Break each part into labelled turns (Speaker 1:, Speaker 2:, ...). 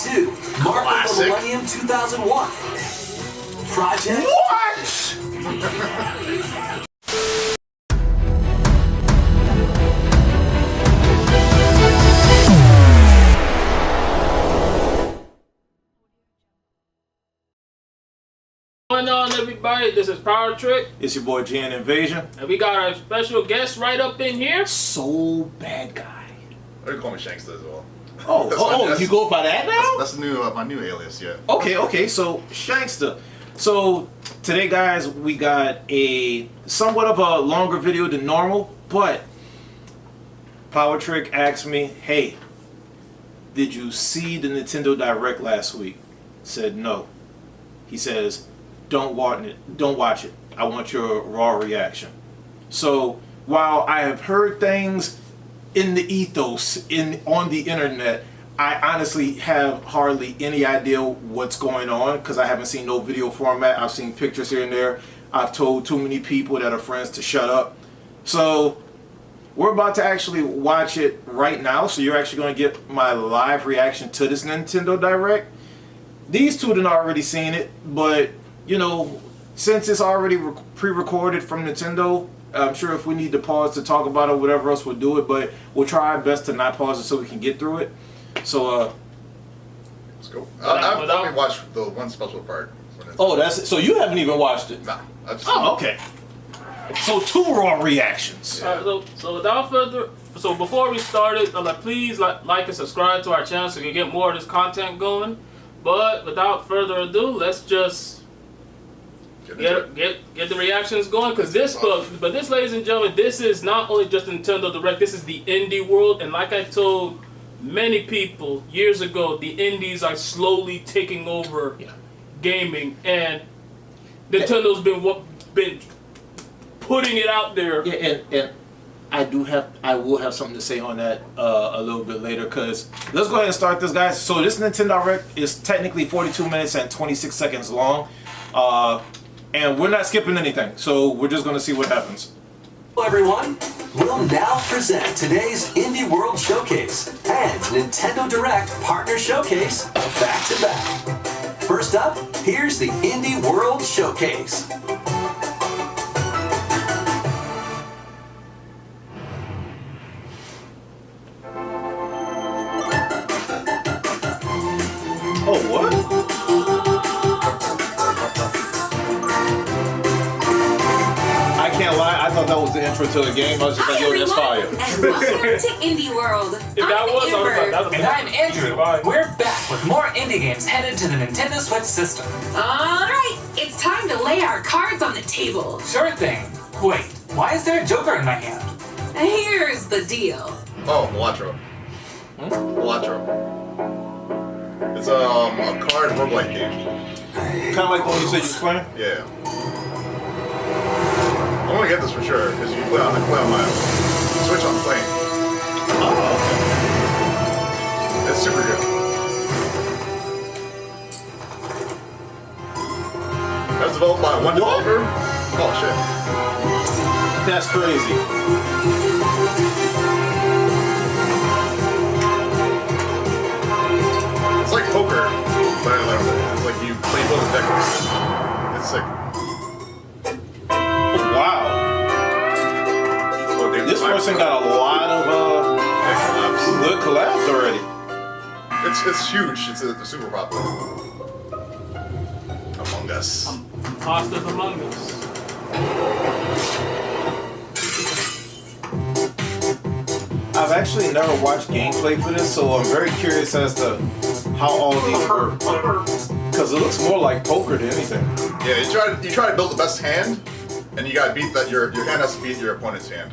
Speaker 1: 2, Mark of the Millennium 2001. Project...
Speaker 2: What?
Speaker 3: What's going on, everybody? This is Power Trick.
Speaker 2: It's your boy GNInvasiion.
Speaker 3: And we got our special guest right up in here.
Speaker 2: Soul Bad Guy.
Speaker 4: Or you call me Shankster as well.
Speaker 2: You go by that now?
Speaker 4: That's the new my new alias, yeah.
Speaker 2: Okay, so Shankster. So today, guys, we got a somewhat of a longer video than normal, but Power Trick asked me, hey, did you see the Nintendo Direct last week? Said no. He says, don't watch it. I want your raw reaction. So while I have heard things in the ethos on the internet, I honestly have hardly any idea what's going on because I haven't seen no video format. I've seen pictures here and there. I've told too many people that are friends to shut up. So we're about to actually watch it right now. So you're actually going to get my live reaction to this Nintendo Direct. These two done already seen it, but you know, since it's already pre-recorded from Nintendo, I'm sure if we need to pause to talk about it or whatever else, we'll do it, but we'll try our best to not pause it so we can get through it. So
Speaker 4: let's go. I've only watched the one special part.
Speaker 2: Oh, that's it. So you haven't even watched it?
Speaker 4: Nah.
Speaker 2: Okay. So 2 raw reactions.
Speaker 3: So without further, before we started, please like and subscribe to our channel so we can get more of this content going. But without further ado, let's just get the reactions going. Because this, ladies and gentlemen, this is not only just a Nintendo Direct. This is the indie world, and like I told many people years ago, the indies are slowly taking over gaming, and Nintendo's been putting it out there.
Speaker 2: Yeah, and I will have something to say on that a little bit later, because let's go ahead and start this, guys. So this Nintendo Direct is technically 42 minutes and 26 seconds long, and we're not skipping anything, so we're just going to see what happens.
Speaker 1: Hello everyone, we'll now present today's Indie World Showcase and Nintendo Direct Partner Showcase back to back. First up, here's the Indie World Showcase.
Speaker 2: Oh, what? I can't lie, I thought that was the intro to the game. I was just like, yo, that's fire.
Speaker 5: And welcome to Indie World.
Speaker 6: And I'm Andrew. We're back with more indie games headed to the Nintendo Switch system.
Speaker 5: Alright, it's time to lay our cards on the table.
Speaker 6: Sure thing. Wait, why is there a Joker in my hand?
Speaker 5: Here's the deal.
Speaker 4: Oh, Elatro. Elatro. It's a card roguelike game.
Speaker 2: Kind of like the one you said you was playing?
Speaker 4: Yeah. I want to get this for sure because you play on my Switch on the plane.
Speaker 2: Oh, okay.
Speaker 4: It's super good. That's developed by one developer. Oh shit.
Speaker 2: That's crazy.
Speaker 4: It's like poker, but it's like you play both the deck. It's sick.
Speaker 2: Oh, wow.
Speaker 4: Oh,
Speaker 2: This person got a lot of good collabs already.
Speaker 4: It's huge. It's super popular. Among Us.
Speaker 3: Imposters Among Us.
Speaker 2: I've actually never watched gameplay for this, so I'm very curious as to how all these work. Because it looks more like poker than anything.
Speaker 4: Yeah, you try to build the best hand, and you gotta beat that. Your hand has to beat your opponent's hand.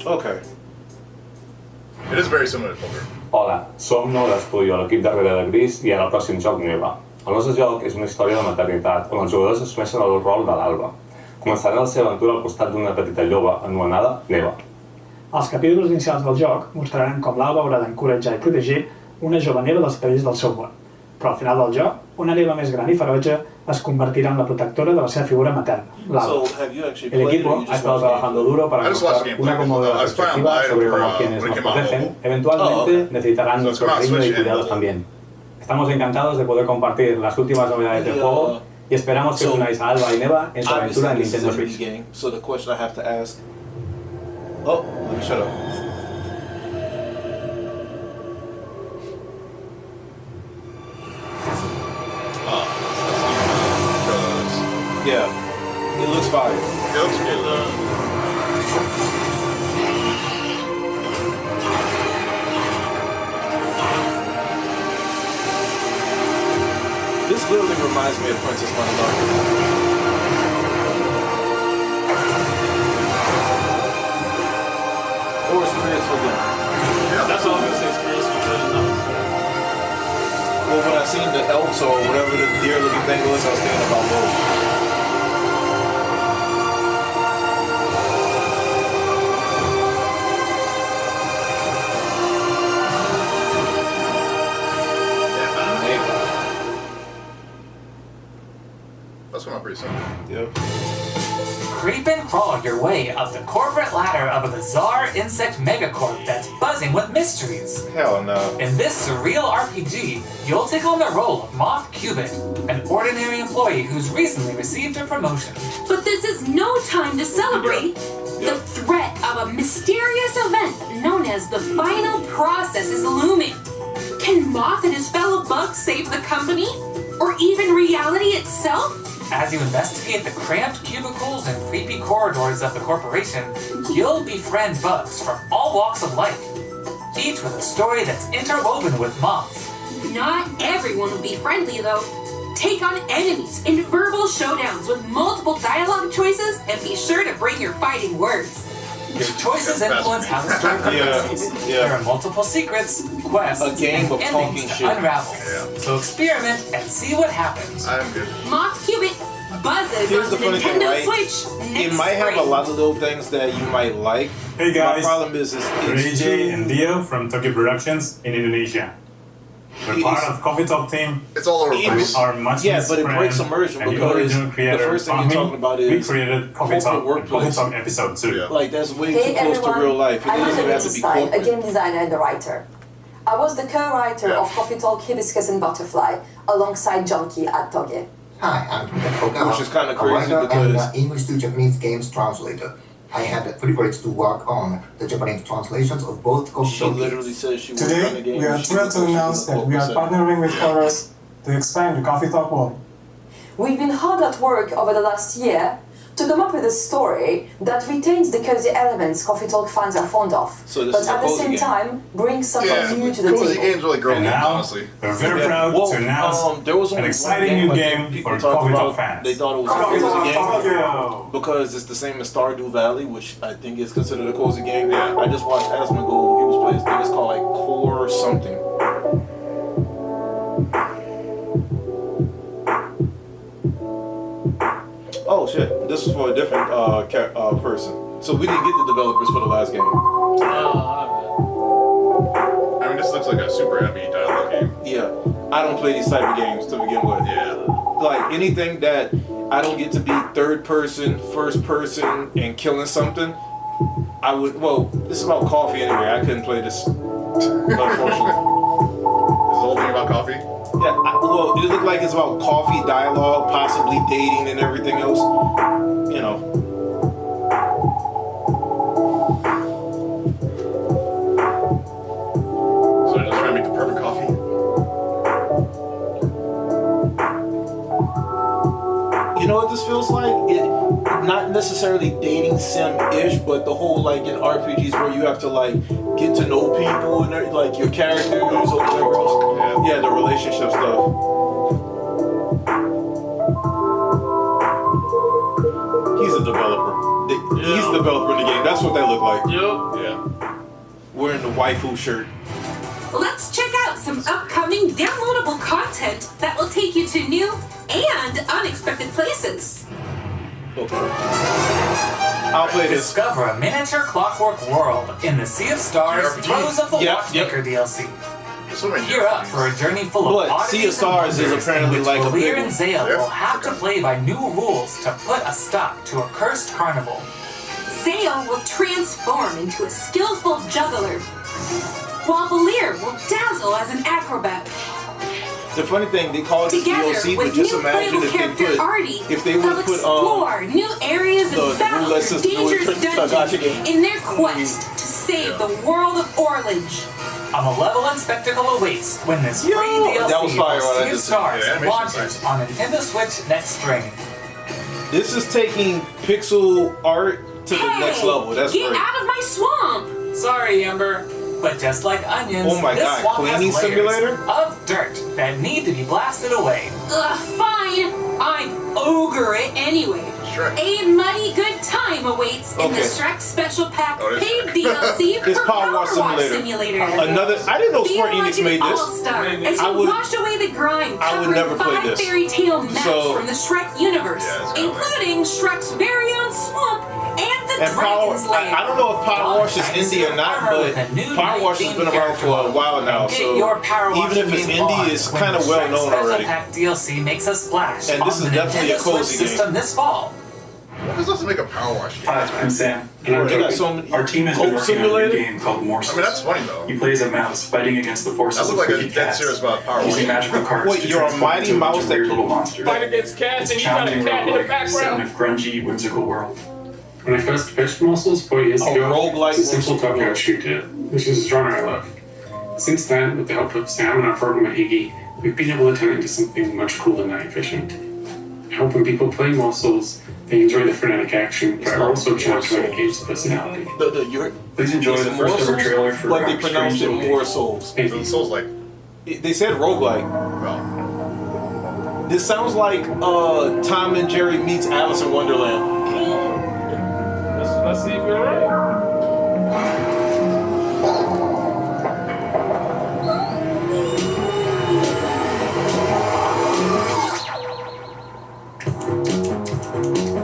Speaker 2: Okay.
Speaker 4: It is very similar to poker.
Speaker 7: Hola, som nou d'estudi a l'equip darrere de Gris i ara el pròxim joc Neva. El nostre joc és una història de maternitat on els jugadors assumeixen el rol de l'Alba. Començaran la seva aventura al costat d'una petita lloba anomenada Neva.
Speaker 8: Els capítols inicials del joc mostraran com l'Alba haurà d'encoratjar i protegir una jove neva dels perills del seu món. Però al final del joc, una neva més gran i ferotge es convertirá en la protectora de la seva figura materna, Lava. El equipo ha estado trabajando duro para buscar una cómoda perspectiva sobre cómo quienes nos protegen eventualmente necesitarán nuestro cariño y cuidados también.
Speaker 7: Estamos encantados de poder compartir las últimas novedades del juego y esperamos que os unáis a Alba y Neva en su aventura en Nintendo Switch.
Speaker 2: Game, so the question I have to ask. Oh, let me shut up. Yeah, it looks fire.
Speaker 4: It looks good.
Speaker 2: This literally reminds me of Princess Mononoke. Or Spirits Within.
Speaker 4: Yeah.
Speaker 3: That's all I'm gonna say. Spirits Within.
Speaker 2: Well, when I seen the elves or whatever the deer looking thing was, I was thinking about both.
Speaker 4: That's going on pretty soon.
Speaker 2: Yep.
Speaker 6: Creep and crawl your way up the corporate ladder of a bizarre insect megacorp that's buzzing with mysteries.
Speaker 2: Hell no.
Speaker 6: In this surreal RPG, you'll take on the role of Moth Cubit, an ordinary employee who's recently received a promotion.
Speaker 5: But this is no time to celebrate. The threat of a mysterious event known as the final process is looming. Can Moth and his fellow bugs save the company? Or even reality itself?
Speaker 6: As you investigate the cramped cubicles and creepy corridors of the corporation, you'll befriend bugs from all walks of life, each with a story that's interwoven with moths.
Speaker 5: Not everyone will be friendly, though. Take on enemies in verbal showdowns with multiple dialogue choices, and be sure to bring your fighting words.
Speaker 6: Your choices influence how the story progresses. There are multiple secrets, quests,
Speaker 2: A game of
Speaker 6: and
Speaker 2: talking
Speaker 6: endings to
Speaker 2: shit.
Speaker 6: unravel.
Speaker 4: Yeah.
Speaker 6: So experiment and see what happens.
Speaker 4: I'm good.
Speaker 5: Moth Cubit buzzes
Speaker 2: Here's
Speaker 5: on
Speaker 2: the
Speaker 5: the
Speaker 2: funny thing,
Speaker 5: Nintendo
Speaker 2: right?
Speaker 5: Switch next
Speaker 2: It might have a
Speaker 5: spring.
Speaker 2: lot of little things that you might like.
Speaker 9: Hey guys,
Speaker 2: My problem is
Speaker 9: Ray
Speaker 2: it's
Speaker 9: J
Speaker 2: too...
Speaker 9: and Dio from Tokyo Productions in Indonesia. We're part of Coffee Talk team.
Speaker 4: It's all over the
Speaker 2: It
Speaker 4: place.
Speaker 2: was-
Speaker 9: Our much
Speaker 2: Yeah, but it
Speaker 9: friend
Speaker 2: breaks immersion
Speaker 9: and the
Speaker 2: because
Speaker 9: original
Speaker 2: the
Speaker 9: creator
Speaker 2: first thing you're
Speaker 9: Fahmi,
Speaker 2: talking about
Speaker 9: we
Speaker 2: is
Speaker 9: created
Speaker 2: corporate workplace.
Speaker 9: Coffee Talk episode 2.
Speaker 4: Yeah.
Speaker 2: Like, that's way
Speaker 10: Hey
Speaker 2: too close
Speaker 10: everyone,
Speaker 2: to real life. It
Speaker 10: I'm
Speaker 2: doesn't even have
Speaker 10: Annalisa
Speaker 2: to be
Speaker 10: Stein, a
Speaker 2: corporate.
Speaker 10: game designer and a writer. I was the co-writer
Speaker 4: Yeah.
Speaker 10: of Coffee Talk Hibiscus and Butterfly alongside Junkie at Toge.
Speaker 11: Hi, I'm Kenta Kogawa,
Speaker 2: Which is kinda
Speaker 11: a
Speaker 2: crazy
Speaker 11: writer
Speaker 2: because-
Speaker 11: and English to Japanese games translator. I had the privilege to work on the Japanese translations of both Coffee
Speaker 2: She
Speaker 11: Talk
Speaker 2: literally
Speaker 11: games.
Speaker 2: says she worked on the
Speaker 8: Today,
Speaker 2: game.
Speaker 8: we are
Speaker 2: She
Speaker 8: thrilled
Speaker 2: was
Speaker 8: to announce that we are
Speaker 2: corporate
Speaker 8: partnering with Chorus to expand the Coffee Talk world.
Speaker 10: We've been hard at work over the last year to come up with a story that retains the cozy elements Coffee Talk fans are fond of,
Speaker 2: So this
Speaker 10: but
Speaker 2: is a
Speaker 10: at the
Speaker 2: cozy
Speaker 10: same
Speaker 2: game.
Speaker 10: time brings something
Speaker 4: Yeah,
Speaker 10: new to the
Speaker 4: cozy
Speaker 10: table.
Speaker 4: games are like girl
Speaker 9: And
Speaker 4: games,
Speaker 9: now,
Speaker 4: honestly.
Speaker 9: we're very
Speaker 2: Yeah.
Speaker 9: proud
Speaker 2: Well,
Speaker 9: to announce
Speaker 2: there was only
Speaker 9: an
Speaker 2: one
Speaker 9: exciting
Speaker 2: game
Speaker 9: new
Speaker 2: I think
Speaker 9: game
Speaker 2: people
Speaker 9: for
Speaker 2: talked
Speaker 9: Coffee
Speaker 2: about.
Speaker 9: Talk fans.
Speaker 2: They thought it was a
Speaker 8: Coffee
Speaker 2: cozy
Speaker 8: Talk
Speaker 2: game
Speaker 8: Tokyo!
Speaker 2: because it's the same as Stardew Valley, which I think is considered a cozy game.
Speaker 4: Yeah.
Speaker 2: I just watched Asmongold. He was playing. I think it's called like Core something. Oh shit! This was for a different person. So we didn't get the developers for the last game.
Speaker 4: I mean, this looks like a super happy dialogue game.
Speaker 2: Yeah, I don't play these type of games to begin with.
Speaker 4: Yeah.
Speaker 2: Like anything that I don't get to be third person, first person, and killing something, I would. Well, this is about coffee anyway. I couldn't play this, unfortunately.
Speaker 4: This is the whole thing about coffee?
Speaker 2: Yeah, well, it looked like it's about coffee, dialogue, possibly dating, and everything else. You know.
Speaker 4: So they're just trying to make the perfect coffee?
Speaker 2: You know what this feels like? Not necessarily dating sim-ish, but the whole like in RPGs where you have to like get to know people and like your characters or whatever else. Yeah, the relationship stuff. He's a developer. He's the developer in the game. That's what they look like.
Speaker 3: Yep.
Speaker 4: Yeah.
Speaker 2: Wearing the waifu shirt.
Speaker 5: Let's check out some upcoming downloadable content that will take you to new and unexpected places.
Speaker 2: Okay. I'll play this.
Speaker 6: Discover a miniature clockwork world in the Sea of Stars
Speaker 4: RPG.
Speaker 6: Throes of the
Speaker 2: Yep,
Speaker 6: Watchmaker DLC.
Speaker 4: This one
Speaker 6: Gear up for a journey full of
Speaker 2: What?
Speaker 6: oddities
Speaker 2: Sea of Stars
Speaker 6: and
Speaker 2: is
Speaker 6: wonders
Speaker 2: apparently
Speaker 6: in which
Speaker 2: like a
Speaker 6: Valir
Speaker 2: big
Speaker 6: and
Speaker 2: one.
Speaker 6: Zale
Speaker 4: Yeah,
Speaker 6: will have to
Speaker 4: okay.
Speaker 6: play by new rules to put a stop to a cursed carnival.
Speaker 5: Zale will transform into a skillful juggler, while Valir will dazzle as an acrobat.
Speaker 2: The funny thing, they call it this
Speaker 5: Together
Speaker 2: DLC,
Speaker 5: with
Speaker 2: but just
Speaker 5: new
Speaker 2: imagine
Speaker 5: playable
Speaker 2: if they
Speaker 5: character
Speaker 2: put
Speaker 5: Artie,
Speaker 2: if they
Speaker 5: they'll
Speaker 2: would put
Speaker 5: explore new areas
Speaker 2: the
Speaker 5: and battle
Speaker 2: roulette
Speaker 5: the
Speaker 2: system
Speaker 5: dangerous
Speaker 2: with the
Speaker 5: dungeons
Speaker 2: gotcha game.
Speaker 5: in their quest to save the world of Orledge.
Speaker 6: A malevolent spectacle awaits when this free DLC
Speaker 2: that was fire,
Speaker 6: for
Speaker 2: right?
Speaker 6: Sea of Stars
Speaker 4: Yeah, animation's
Speaker 6: launches on Nintendo Switch next spring.
Speaker 2: This is taking pixel art to the next level. That's
Speaker 5: get
Speaker 2: great.
Speaker 5: out of my swamp!
Speaker 6: Sorry, Amber, but just like onions,
Speaker 2: Oh my
Speaker 6: this
Speaker 2: God,
Speaker 6: swamp
Speaker 2: cleaning
Speaker 6: has layers
Speaker 2: simulator?
Speaker 6: of dirt that need to be blasted away.
Speaker 5: Ugh, fine. I'm ogre it anyway.
Speaker 4: Shrek.
Speaker 5: A muddy good time awaits in the
Speaker 2: Okay.
Speaker 5: Shrek Special Pack
Speaker 4: Oh, it is
Speaker 5: paid
Speaker 4: Shrek.
Speaker 5: DLC
Speaker 2: It's
Speaker 5: for
Speaker 2: Power Wash Simulator.
Speaker 5: Simulator.
Speaker 2: Another. I didn't know Square
Speaker 5: Feel
Speaker 2: Enix
Speaker 5: like an
Speaker 2: made this.
Speaker 5: all-star as
Speaker 2: I
Speaker 5: you
Speaker 2: would-
Speaker 5: wash away the grime,
Speaker 2: I would
Speaker 5: covering
Speaker 2: never play
Speaker 5: 5
Speaker 2: this.
Speaker 5: fairy tale maps
Speaker 2: So-
Speaker 5: from the Shrek universe,
Speaker 4: Yeah, it's kinda
Speaker 5: including Shrek's very own swamp and the
Speaker 2: And Power,
Speaker 5: Dragon's Lair.
Speaker 2: I don't know if Power Wash is indie or not, but Power Wash has been around for a while now.
Speaker 6: Get
Speaker 2: So
Speaker 6: your Power Wash
Speaker 2: even if it's
Speaker 6: game on
Speaker 2: indie, it's
Speaker 6: when
Speaker 2: kind of
Speaker 6: the
Speaker 2: well
Speaker 6: Shrek
Speaker 2: known
Speaker 6: Special
Speaker 2: already.
Speaker 6: Pack DLC makes a splash
Speaker 2: And this
Speaker 6: on
Speaker 2: is
Speaker 6: the
Speaker 2: definitely a
Speaker 6: Nintendo
Speaker 2: cozy
Speaker 6: Switch
Speaker 2: game.
Speaker 6: system this fall.
Speaker 4: What does this make a Power Wash game?
Speaker 9: Hi, I'm Sam, and I'm
Speaker 2: They got
Speaker 9: joking.
Speaker 2: so many-
Speaker 9: Our team has
Speaker 2: Hope
Speaker 9: been working on a
Speaker 2: Simulator?
Speaker 9: new game called Morsels.
Speaker 4: I mean, that's funny though.
Speaker 9: You play as a mouse fighting against the forces
Speaker 4: That
Speaker 9: of
Speaker 4: looks like a
Speaker 9: freaky
Speaker 4: dead
Speaker 9: cats,
Speaker 4: serious about Power
Speaker 9: using
Speaker 4: Wash.
Speaker 9: magical cards
Speaker 2: Wait,
Speaker 9: to
Speaker 2: you're a
Speaker 9: transform
Speaker 2: mighty
Speaker 9: into
Speaker 2: mouse that
Speaker 9: weird
Speaker 2: can
Speaker 9: little monster.
Speaker 3: Fight against cats
Speaker 9: It's
Speaker 3: and you got a
Speaker 9: challenging
Speaker 3: cat in the
Speaker 9: roguelike set in a
Speaker 3: background.
Speaker 9: grungy, whimsical world.
Speaker 12: When I first pitched Morsels 4 years
Speaker 2: Oh,
Speaker 12: ago,
Speaker 2: roguelike
Speaker 12: it's a simple
Speaker 2: whimsical.
Speaker 12: top-down shooter, which is a genre I love. Since then, with the help of Sam and our programmer Iggy, we've been able to turn it into something much cooler and efficient. I hope when people play Morsels, they enjoy the frenetic action, but are also charged by the game's personality.
Speaker 9: Please enjoy
Speaker 2: It's
Speaker 9: the first ever
Speaker 2: morsels,
Speaker 9: trailer for
Speaker 2: but they
Speaker 9: Strange
Speaker 2: pronounced it
Speaker 9: Little Game.
Speaker 2: more souls.
Speaker 9: Thank
Speaker 4: So
Speaker 9: you.
Speaker 4: it Souls like,
Speaker 2: They said roguelike.
Speaker 4: well,
Speaker 2: This sounds like Tom and Jerry meets Alice in Wonderland.
Speaker 3: Let's see if you're right.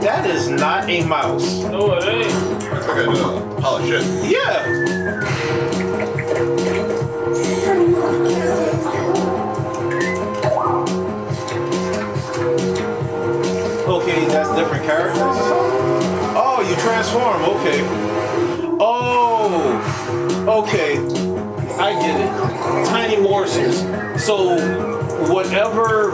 Speaker 2: That is not a mouse.
Speaker 3: No, it ain't.
Speaker 4: it's like a pile of shit.
Speaker 2: Yeah. Okay, that's different characters. Oh, you transform. Okay. Oh. Okay. I get it. Tiny morsels. So whatever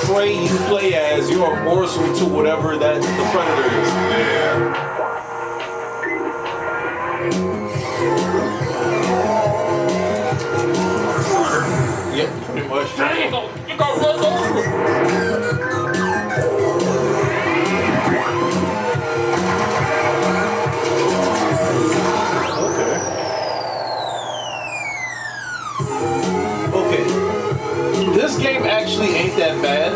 Speaker 2: prey you play as, you're a morsel to whatever that the predator is.
Speaker 4: Yeah.
Speaker 2: Yep, pretty much.
Speaker 3: Dang, you got run over.
Speaker 2: Okay. Okay. This game actually ain't that bad.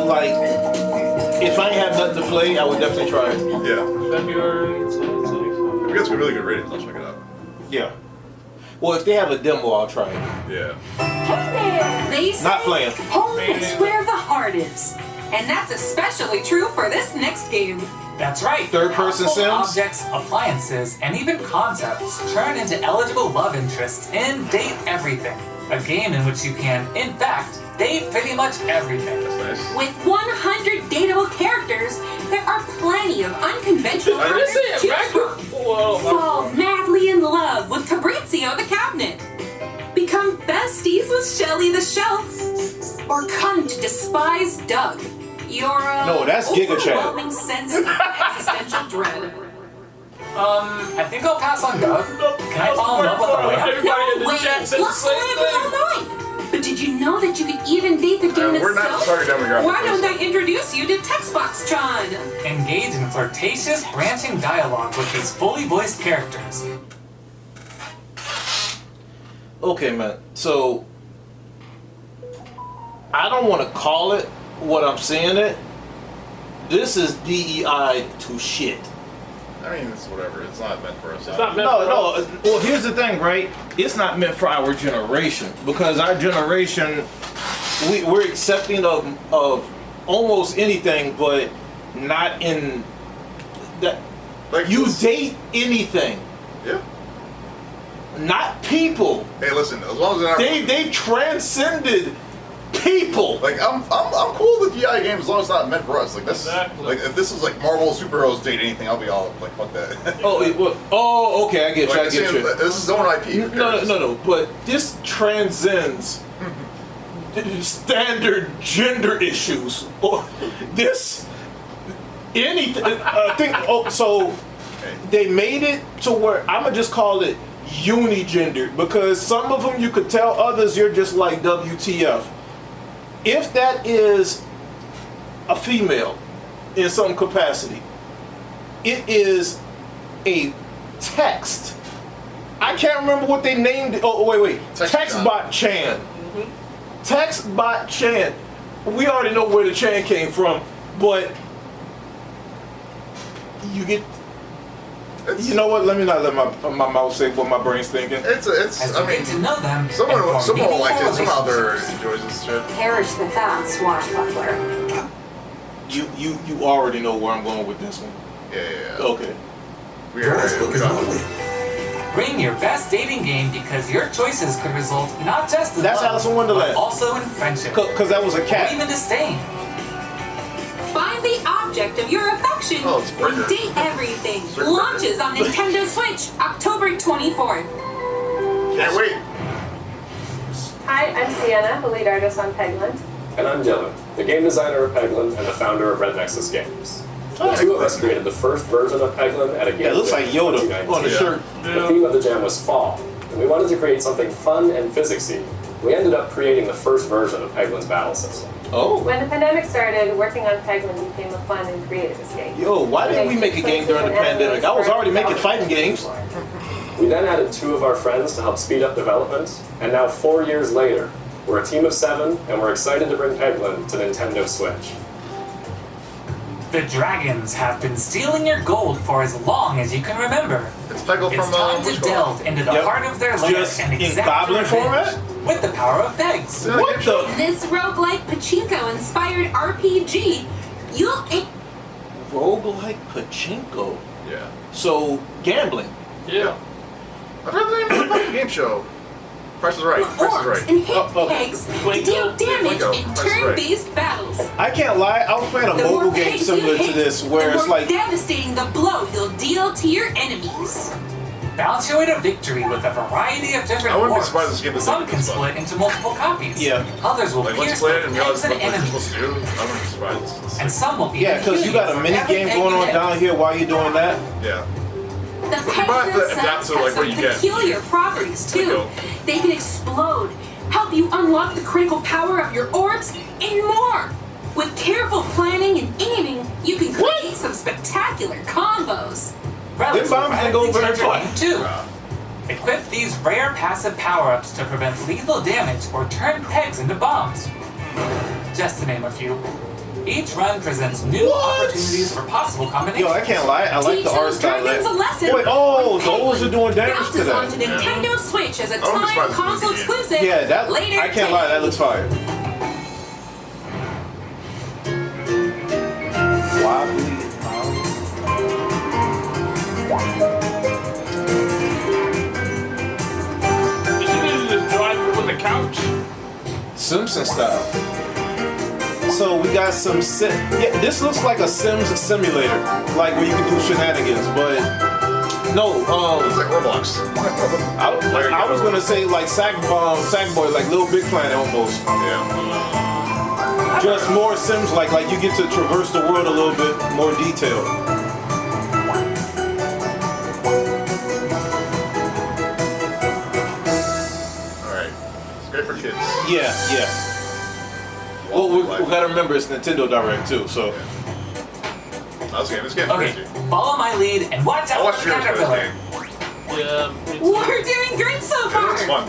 Speaker 2: Like, if I ain't have nothing to play, I would definitely try it.
Speaker 4: Yeah.
Speaker 3: February 2025.
Speaker 4: We got some really good ratings. I'll check it out.
Speaker 2: Yeah. Well, if they have a demo, I'll try it.
Speaker 4: Yeah.
Speaker 5: Hey there! They say
Speaker 2: Not playing.
Speaker 5: home is where the heart is. And that's especially true for this next game.
Speaker 6: That's right.
Speaker 2: Third-person
Speaker 6: Household
Speaker 2: Sims?
Speaker 6: Objects, appliances, and even concepts turn into eligible love interests in Date Everything, a game in which you can, in fact, date pretty much everything.
Speaker 4: That's nice.
Speaker 5: With 100 dateable characters, there are plenty of unconventional
Speaker 3: I didn't
Speaker 5: partners
Speaker 3: say
Speaker 5: to
Speaker 3: it
Speaker 5: choose
Speaker 3: back.
Speaker 5: from.
Speaker 3: Whoa,
Speaker 5: Fall madly in love with Fabrizio the cabinet. Become besties with Shelly the shelf. Or come to despise Doug. Your
Speaker 2: No, that's Giga Chad.
Speaker 5: overwhelming sense of existential dread.
Speaker 6: I think I'll pass on Doug. Can I fall in love with a lamp?
Speaker 3: Everybody in the
Speaker 5: Wait,
Speaker 3: chat said the
Speaker 5: Lux
Speaker 3: same
Speaker 5: Lamp is
Speaker 3: thing.
Speaker 5: online. But did you know that you could even date the game
Speaker 4: We're not
Speaker 5: itself?
Speaker 4: target demographic.
Speaker 5: Why don't I introduce you to Textbox John?
Speaker 6: Engage in flirtatious, branching dialogue with these fully voiced characters.
Speaker 2: Okay, man. So, I don't want to call it what I'm seeing it. This is DEI to shit.
Speaker 4: I mean, it's whatever. It's not meant for us.
Speaker 3: It's not meant
Speaker 2: No,
Speaker 3: for us.
Speaker 2: no. Well, here's the thing, right? It's not meant for our generation because our generation, we're accepting of almost anything, but not in that.
Speaker 4: Like
Speaker 2: You
Speaker 4: this-
Speaker 2: date anything,
Speaker 4: Yeah.
Speaker 2: not people.
Speaker 4: Hey, listen. As long as they're not.
Speaker 2: They transcended people.
Speaker 4: Like I'm cool with GI games as long as it's not meant for us. Like this,
Speaker 3: Exactly.
Speaker 4: like if this is like Marvel superheroes date anything, I'll be all like fuck that.
Speaker 2: Okay, I get you.
Speaker 4: Like,
Speaker 2: I get you.
Speaker 4: This is own IP. Who cares?
Speaker 2: No. But this transcends standard gender issues. Or this anything. So they made it to where I'm gonna just call it unigendered, because some of them you could tell, others you're just like WTF. If that is a female in some capacity, it is a text. I can't remember what they named it. Oh, wait. Textbot Chan. Textbot Chan. We already know where the Chan came from, but you get. You know what? Let me not let my mouth say what my brain's thinking.
Speaker 6: As
Speaker 4: I
Speaker 6: you
Speaker 4: mean,
Speaker 6: get to know them,
Speaker 4: someone will like it. Someone out there
Speaker 6: relationships.
Speaker 4: enjoys this shit.
Speaker 10: Perish the fat swashbuckler.
Speaker 2: You already know where I'm going with this one.
Speaker 4: Yeah.
Speaker 2: Okay.
Speaker 4: We got
Speaker 6: Bring your best dating game, because your choices could result not just in
Speaker 2: That's
Speaker 6: love,
Speaker 2: Alice in Wonderland.
Speaker 6: but also in friendship.
Speaker 2: Because that was a
Speaker 6: Or
Speaker 2: cat.
Speaker 6: even disdain.
Speaker 5: Find the object of your affection.
Speaker 4: Oh, it's Bridger.
Speaker 5: Date Everything.
Speaker 4: Bridger.
Speaker 5: Launches on Nintendo Switch October 24th.
Speaker 4: Can't wait.
Speaker 13: Hi, I'm Sienna, the lead artist on Pegland.
Speaker 14: And I'm Dylan, the game designer of Pegland and the founder of Red Nexus Games. The two of us created the first version of Pegland at a game
Speaker 2: Yeah, it looks like Yoda on the shirt.
Speaker 14: The theme of the jam was fall, and we wanted to create something fun and physicsy. We ended up creating the first version of Pegland's battle system.
Speaker 2: Oh.
Speaker 13: When the pandemic started, working on Pegland became a fun and creative escape.
Speaker 2: Yo, why didn't we make a game during the pandemic? I was already making fighting games.
Speaker 14: We then added 2 of our friends to help speed up development, and now 4 years later, we're a team of 7, and we're excited to bring Pegland to Nintendo Switch.
Speaker 6: The dragons have been stealing your gold for as long as you can remember.
Speaker 4: It's Peggle
Speaker 6: It's
Speaker 4: from
Speaker 6: time to delve into the heart of their lair
Speaker 2: Just
Speaker 6: and
Speaker 2: in
Speaker 6: exact
Speaker 2: goblin
Speaker 6: revenge
Speaker 2: format?
Speaker 6: with the power of pegs.
Speaker 2: What the?
Speaker 5: This roguelike pachinko-inspired RPG, you'll...
Speaker 2: Roguelike pachinko.
Speaker 4: Yeah.
Speaker 2: So, gambling.
Speaker 3: Yeah.
Speaker 4: I've heard the name of the fucking game show. Price is Right. Price is
Speaker 5: Orbs
Speaker 4: Right.
Speaker 5: and hit pegs to deal damage
Speaker 4: Plinko.
Speaker 5: in
Speaker 4: Price is Right.
Speaker 5: turn-based battles.
Speaker 2: I can't lie, I was playing a
Speaker 5: The
Speaker 2: mobile
Speaker 5: more
Speaker 2: game
Speaker 5: pegs
Speaker 2: similar
Speaker 5: you
Speaker 2: to
Speaker 5: hit,
Speaker 2: this, where
Speaker 5: the
Speaker 2: it's
Speaker 5: more
Speaker 2: like,
Speaker 5: devastating the blow you'll deal to your enemies.
Speaker 6: Balance your way to victory with a variety of different
Speaker 4: I wouldn't be
Speaker 6: orbs.
Speaker 4: surprised if this game is
Speaker 6: Some
Speaker 4: like
Speaker 6: can
Speaker 4: this
Speaker 6: split into multiple copies.
Speaker 2: Yeah.
Speaker 6: Others will
Speaker 4: Like once you
Speaker 6: pierce
Speaker 4: play it
Speaker 6: both
Speaker 4: and
Speaker 6: pegs
Speaker 4: realize
Speaker 6: and
Speaker 4: what you're
Speaker 6: enemies.
Speaker 4: supposed to do, I wouldn't be surprised.
Speaker 6: And some will be
Speaker 2: yeah, because you got a mini game going on down here while you're doing that.
Speaker 4: Yeah.
Speaker 5: The
Speaker 4: you
Speaker 5: pegs
Speaker 4: might have to adapt
Speaker 5: themselves
Speaker 4: to,
Speaker 5: have
Speaker 4: like, what
Speaker 5: some
Speaker 4: you get.
Speaker 5: peculiar properties too.
Speaker 4: Go.
Speaker 5: They can explode, help you unlock the critical power of your orbs, and more. With careful planning and aiming, you can create some spectacular combos.
Speaker 6: Relics
Speaker 2: Them bombs can go
Speaker 6: radically
Speaker 2: very
Speaker 6: change your
Speaker 2: far.
Speaker 6: game, too. Equip these rare passive power-ups to prevent lethal damage or turn pegs into bombs. Just to name a few. Each run presents new opportunities for possible combinations.
Speaker 2: Yo, I can't lie, I like
Speaker 5: Teach
Speaker 2: the art
Speaker 5: those
Speaker 2: style.
Speaker 5: dragons a lesson.
Speaker 2: Wait, those are doing damage to
Speaker 5: Bounces onto
Speaker 2: that.
Speaker 5: Nintendo Switch as a
Speaker 4: I wouldn't be
Speaker 5: time
Speaker 4: surprised if
Speaker 5: console
Speaker 4: it's a game.
Speaker 5: exclusive.
Speaker 2: Yeah, that
Speaker 5: later
Speaker 2: I can't lie, that looks fire. Wobbly.
Speaker 3: You should just drive with the couch.
Speaker 2: Simpson style. So we got some yeah, this looks like a Sims simulator, like where you can do shenanigans, but no,
Speaker 4: It's like Roblox.
Speaker 2: I was gonna say like Sackboy, like Little Big Planet almost.
Speaker 4: Yeah.
Speaker 2: Just more Sims like you get to traverse the world a little bit more detailed.
Speaker 4: Alright. It's great for kids.
Speaker 2: Yeah. Well, we gotta remember it's Nintendo Direct too, so.
Speaker 4: This game's
Speaker 6: Okay,
Speaker 4: crazy.
Speaker 6: follow my lead and watch
Speaker 4: I
Speaker 6: out
Speaker 4: watched
Speaker 6: for the
Speaker 4: yours for this
Speaker 6: caterpillar.
Speaker 4: game.
Speaker 3: Yeah.
Speaker 5: We're doing great so
Speaker 4: It
Speaker 5: far.
Speaker 4: looks fun.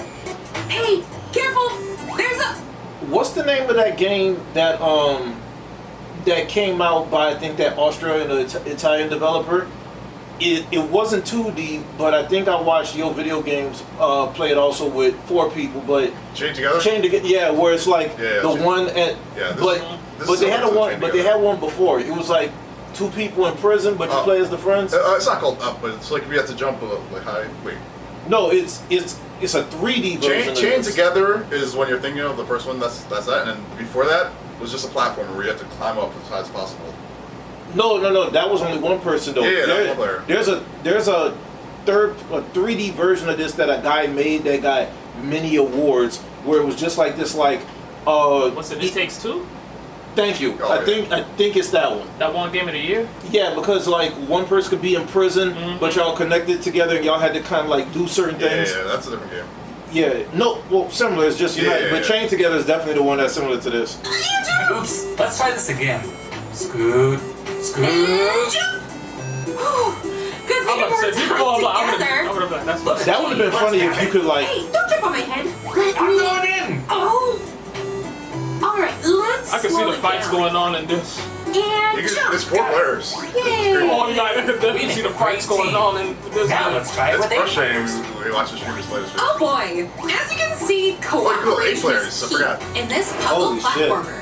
Speaker 5: Hey, careful! There's a...
Speaker 2: What's the name of that game that that came out by I think that Australian or Italian developer? It wasn't 2D, but I think I watched your video games play it also with 4 people, but
Speaker 4: Chained together?
Speaker 2: yeah, where it's like
Speaker 4: Yeah,
Speaker 2: the one at
Speaker 4: Yeah, this
Speaker 2: but
Speaker 4: is
Speaker 2: they had a
Speaker 4: similar to
Speaker 2: one
Speaker 4: Chained
Speaker 2: but they
Speaker 4: Together.
Speaker 2: had one before. It was like 2 people in prison, but you play as the friends.
Speaker 4: It's not called Up, but it's like we have to jump like high. Wait.
Speaker 2: No, it's It's a 3D version.
Speaker 4: Chain Together is when you're thinking of the first one. That's that, and then before that was just a platform where you had to climb up as high as possible.
Speaker 2: No. That was only one person though.
Speaker 4: Yeah, that one player.
Speaker 2: There's a 3D version of this that a guy made that got many awards, where it was just like this, like.
Speaker 3: What's it? It Takes Two.
Speaker 2: Thank you.
Speaker 4: Oh,
Speaker 2: I think it's that one.
Speaker 3: That one Game of the Year?
Speaker 2: Yeah, because like one person could be in prison, but y'all connected together and y'all had to kind of like do certain things.
Speaker 4: Yeah, that's a different game.
Speaker 2: Yeah, no, well, similar. It's just United, but Chained Together is definitely the one that's similar to this.
Speaker 6: Oops, let's try this again. Scoot.
Speaker 5: Good thing we're tied together.
Speaker 2: That would have been funny if you could like.
Speaker 5: Hey, don't jump on my head.
Speaker 6: I'm going in.
Speaker 5: Oh. All right, let's.
Speaker 3: I can see
Speaker 5: slow
Speaker 3: the
Speaker 5: it
Speaker 3: fights
Speaker 5: down.
Speaker 3: going on in this.
Speaker 5: And
Speaker 4: There's 4 players.
Speaker 5: Yay.
Speaker 3: Come on, guys. I can see the fights going on in this.
Speaker 6: Now let's try it
Speaker 4: It's
Speaker 6: with 8
Speaker 4: frustrating
Speaker 6: players.
Speaker 4: when we watch the streamers play this shit.
Speaker 5: Oh boy! As you can see,
Speaker 4: cool, 8
Speaker 5: cooperation
Speaker 4: players.
Speaker 5: is
Speaker 4: I
Speaker 5: key
Speaker 4: forgot.
Speaker 5: in this puzzle
Speaker 2: Holy shit.
Speaker 5: platformer.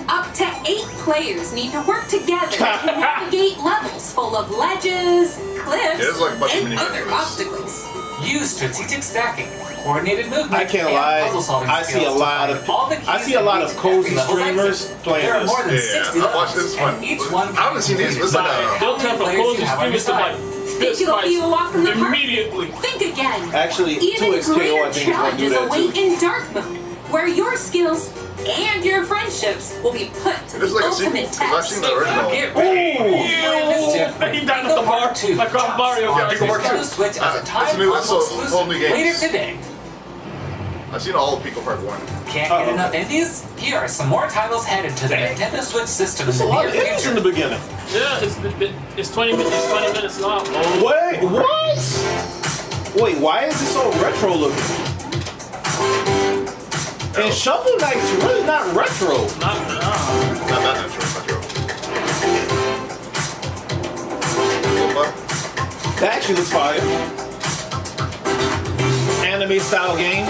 Speaker 5: Up to 8 players need to work together to navigate levels full of ledges, cliffs,
Speaker 4: It is like a bunch of
Speaker 5: and
Speaker 4: mini
Speaker 5: other
Speaker 4: games.
Speaker 5: obstacles.
Speaker 6: Use strategic stacking, coordinated movement,
Speaker 2: I can't
Speaker 6: and
Speaker 2: lie.
Speaker 6: puzzle-solving
Speaker 2: I see a
Speaker 6: skills to
Speaker 2: lot
Speaker 6: find
Speaker 2: of
Speaker 6: all the keys
Speaker 2: I see a lot of
Speaker 6: that lead to
Speaker 2: cozy
Speaker 6: every level's
Speaker 2: streamers
Speaker 6: exit.
Speaker 2: playing
Speaker 6: There are more than
Speaker 2: this.
Speaker 6: 60
Speaker 4: I've watched
Speaker 6: levels,
Speaker 4: this one.
Speaker 6: and each one
Speaker 4: I haven't seen these. It's like
Speaker 3: Don't tell for cozy streamers to like
Speaker 5: Think
Speaker 3: fist
Speaker 5: you'll
Speaker 3: fights
Speaker 5: be a walk from the park?
Speaker 3: immediately.
Speaker 5: Think again.
Speaker 2: Actually,
Speaker 5: Even
Speaker 2: 2XKO I
Speaker 5: greater
Speaker 2: think is gonna do
Speaker 5: challenges
Speaker 2: that
Speaker 5: await
Speaker 2: too.
Speaker 5: in dark mode, where your skills and your friendships will be put to
Speaker 4: It's
Speaker 5: the
Speaker 4: like a sequel,
Speaker 5: ultimate
Speaker 4: 'cause I've
Speaker 5: test.
Speaker 4: seen the original.
Speaker 6: Get ready.
Speaker 2: Ooh.
Speaker 3: He died at the bar like on Mario.
Speaker 4: Yeah, Pickle Park 2.
Speaker 6: Nintendo Switch as a
Speaker 4: That's
Speaker 6: time
Speaker 4: a new- that's
Speaker 6: console
Speaker 4: a
Speaker 6: exclusive
Speaker 4: whole new game.
Speaker 6: later today.
Speaker 4: I've seen all of Pickle Park 1.
Speaker 6: Can't get enough indies? Here are some more titles headed to the Nintendo Switch system in
Speaker 2: There's a
Speaker 6: the
Speaker 2: lot
Speaker 6: near
Speaker 2: of indies in the
Speaker 6: future.
Speaker 2: beginning.
Speaker 3: Yeah, it's 20 minutes long.
Speaker 2: Wait, what? Wait, why is it so retro looking? And Shovel Knight's really not retro.
Speaker 3: Not
Speaker 4: Not that retro.
Speaker 2: That actually looks fire. Anime style game.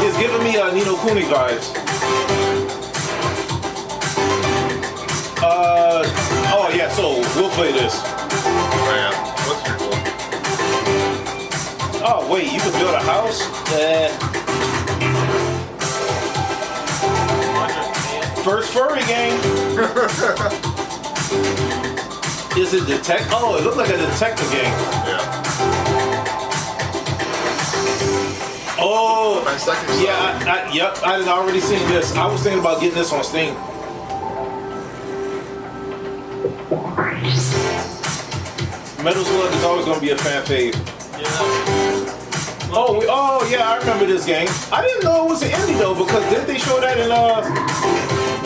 Speaker 2: It's giving me Nino Kuni vibes. Oh yeah, so we'll play this.
Speaker 4: Oh yeah, what's your goal?
Speaker 2: Oh wait, you can build a house? First furry game. Is it detect? Oh, it looked like a detective game.
Speaker 4: Yeah.
Speaker 2: Oh, yeah, yep, I had already seen this. I was thinking about getting this on Steam. Metal Slug is always going to be a fan fave. Oh yeah, I remember this game. I didn't know it was an indie though, because didn't they show that in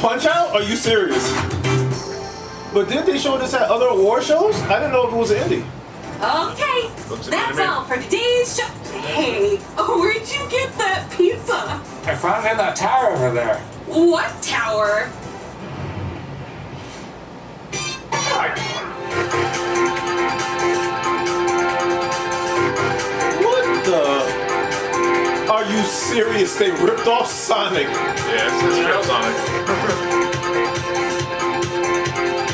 Speaker 2: Punch Out? Are you serious? But didn't they show this at other award shows? I didn't know if it was an indie.
Speaker 5: Okay, that's all for today's show. Hey, where'd you get that pizza?
Speaker 6: I found it in that tower over there.
Speaker 5: What tower?
Speaker 2: What the? Are you serious? They ripped off Sonic.
Speaker 4: Yeah, it's straight Sonic.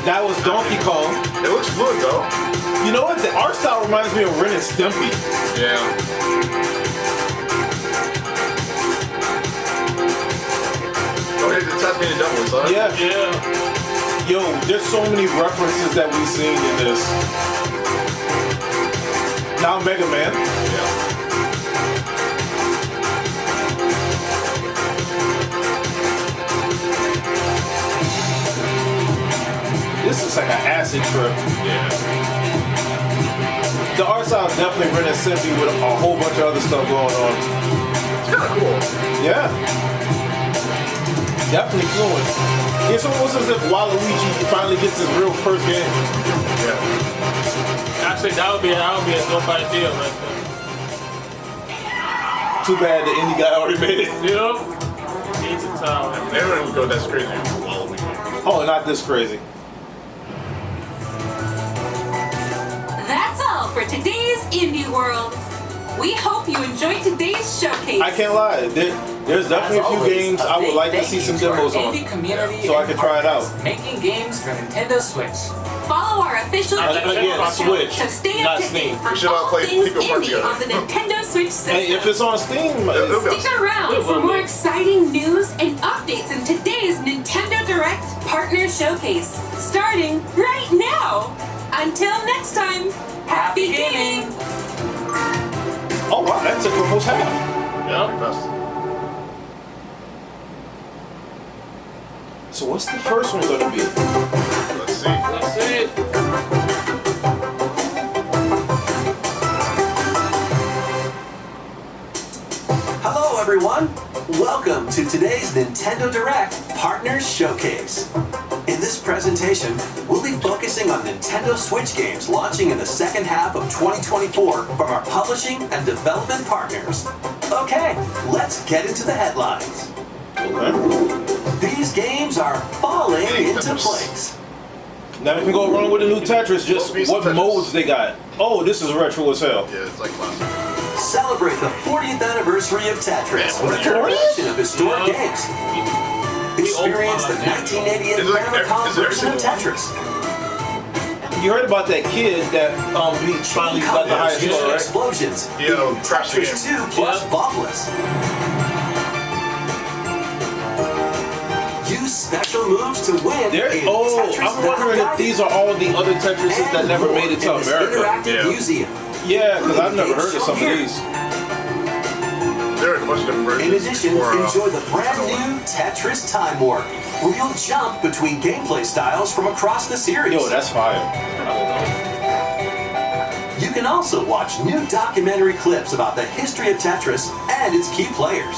Speaker 2: That was Donkey Kong.
Speaker 4: It looks fluid though.
Speaker 2: You know what? The art style reminds me of Ren and Stimpy.
Speaker 4: Yeah. Oh, hey, the Tasmanian Devil, is that?
Speaker 2: Yeah. Yo, there's so many references that we've seen in this. Now Mega Man.
Speaker 4: Yeah.
Speaker 2: This is like an acid trip.
Speaker 4: Yeah.
Speaker 2: The art style is definitely Ren and Stimpy with a whole bunch of other stuff going on.
Speaker 4: It's kind of cool.
Speaker 2: Yeah. Definitely fluent. It's almost as if Waluigi finally gets his real first game.
Speaker 4: Yeah.
Speaker 3: Actually, that would be a dope idea right there.
Speaker 2: Too bad the indie guy already made it.
Speaker 3: Yep. Needs a tower.
Speaker 4: They don't go that crazy with Waluigi.
Speaker 2: Oh, not this crazy.
Speaker 5: That's all for today's Indie World. We hope you enjoyed today's showcase.
Speaker 2: I can't lie. There's definitely a few games I would like to see some demos on,
Speaker 6: Indie community
Speaker 2: so I can try it out.
Speaker 6: making games for Nintendo Switch.
Speaker 5: Follow our official
Speaker 2: Again, Switch,
Speaker 5: to stay
Speaker 2: not
Speaker 5: up to
Speaker 2: Steam.
Speaker 5: date
Speaker 4: We
Speaker 5: on
Speaker 4: should all
Speaker 5: all
Speaker 4: play
Speaker 5: things
Speaker 4: Pico Park
Speaker 5: indie
Speaker 4: together.
Speaker 5: on the Nintendo Switch system.
Speaker 2: Hey, if it's on Steam,
Speaker 5: Stick around for more exciting news and updates in today's Nintendo Direct Partner Showcase, starting right now. Until next time, happy gaming!
Speaker 2: oh wow, that took almost half.
Speaker 3: Yep.
Speaker 2: So what's the first one gonna be?
Speaker 4: Let's see.
Speaker 3: That's it.
Speaker 1: Hello, everyone. Welcome to today's Nintendo Direct Partners Showcase. In this presentation, we'll be focusing on Nintendo Switch games launching in the second half of 2024 from our publishing and development partners. Okay, let's get into the headlines.
Speaker 2: Okay.
Speaker 1: These games are falling into place.
Speaker 2: Nothing can go wrong with the new Tetris. Just
Speaker 4: Piece of
Speaker 2: what
Speaker 4: Tetris.
Speaker 2: modes they got. Oh, this is retro as hell.
Speaker 4: Yeah, it's like classic.
Speaker 1: Celebrate the 40th anniversary of Tetris with a collection of historic games. Experience the 1988
Speaker 4: Is it like
Speaker 1: Famicom
Speaker 4: is it
Speaker 1: version of Tetris.
Speaker 2: You heard about that kid that he finally got the highest score, right?
Speaker 1: Explosions.
Speaker 4: Yeah, crash the
Speaker 1: Tetris
Speaker 4: game.
Speaker 1: 2 plus Bombless. Use special moves to win. in Tetris
Speaker 2: I'm wondering if these are all the other Tetrises that never made it to
Speaker 1: in this
Speaker 2: America.
Speaker 1: interactive
Speaker 4: Yeah.
Speaker 1: museum.
Speaker 2: Yeah, because I've never heard of some of these.
Speaker 4: There are a bunch of different versions.
Speaker 1: In addition,
Speaker 4: for,
Speaker 1: enjoy the brand new Tetris Time Warp, where you'll jump between gameplay styles from across the series.
Speaker 2: Yo, that's fire.
Speaker 1: You can also watch new documentary clips about the history of Tetris and its key players.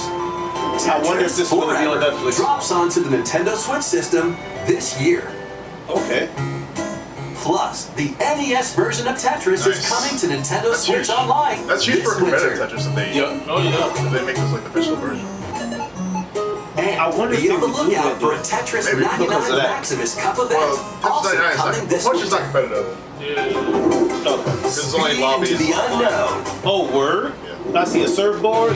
Speaker 2: I wonder if this is going to be on
Speaker 1: Forever
Speaker 2: Netflix.
Speaker 1: drops onto the Nintendo Switch system this year.
Speaker 2: Okay.
Speaker 1: Plus, the NES version of Tetris is
Speaker 4: Nice.
Speaker 1: coming to Nintendo
Speaker 4: That's
Speaker 1: Switch
Speaker 4: huge.
Speaker 1: Online
Speaker 4: That's huge
Speaker 1: this
Speaker 4: for competitive
Speaker 1: winter.
Speaker 4: Tetris that they
Speaker 3: Oh yeah.
Speaker 4: that they make this like the official version.
Speaker 1: And
Speaker 2: I wonder if
Speaker 1: be
Speaker 2: they
Speaker 1: on the
Speaker 2: would do
Speaker 1: lookout
Speaker 2: that,
Speaker 1: for a
Speaker 2: though.
Speaker 1: Tetris
Speaker 4: Maybe
Speaker 1: 99
Speaker 2: because of that.
Speaker 1: Maximus Cup event,
Speaker 4: Well,
Speaker 1: also
Speaker 4: it's not
Speaker 1: coming
Speaker 4: nice.
Speaker 1: this
Speaker 4: Switch is not
Speaker 1: winter.
Speaker 4: competitive.
Speaker 3: Yeah.
Speaker 2: Okay.
Speaker 4: This is only
Speaker 1: Speed
Speaker 4: lobbies.
Speaker 1: into the unknown.
Speaker 2: Oh, word?
Speaker 4: Yeah.
Speaker 2: I see a surfboard.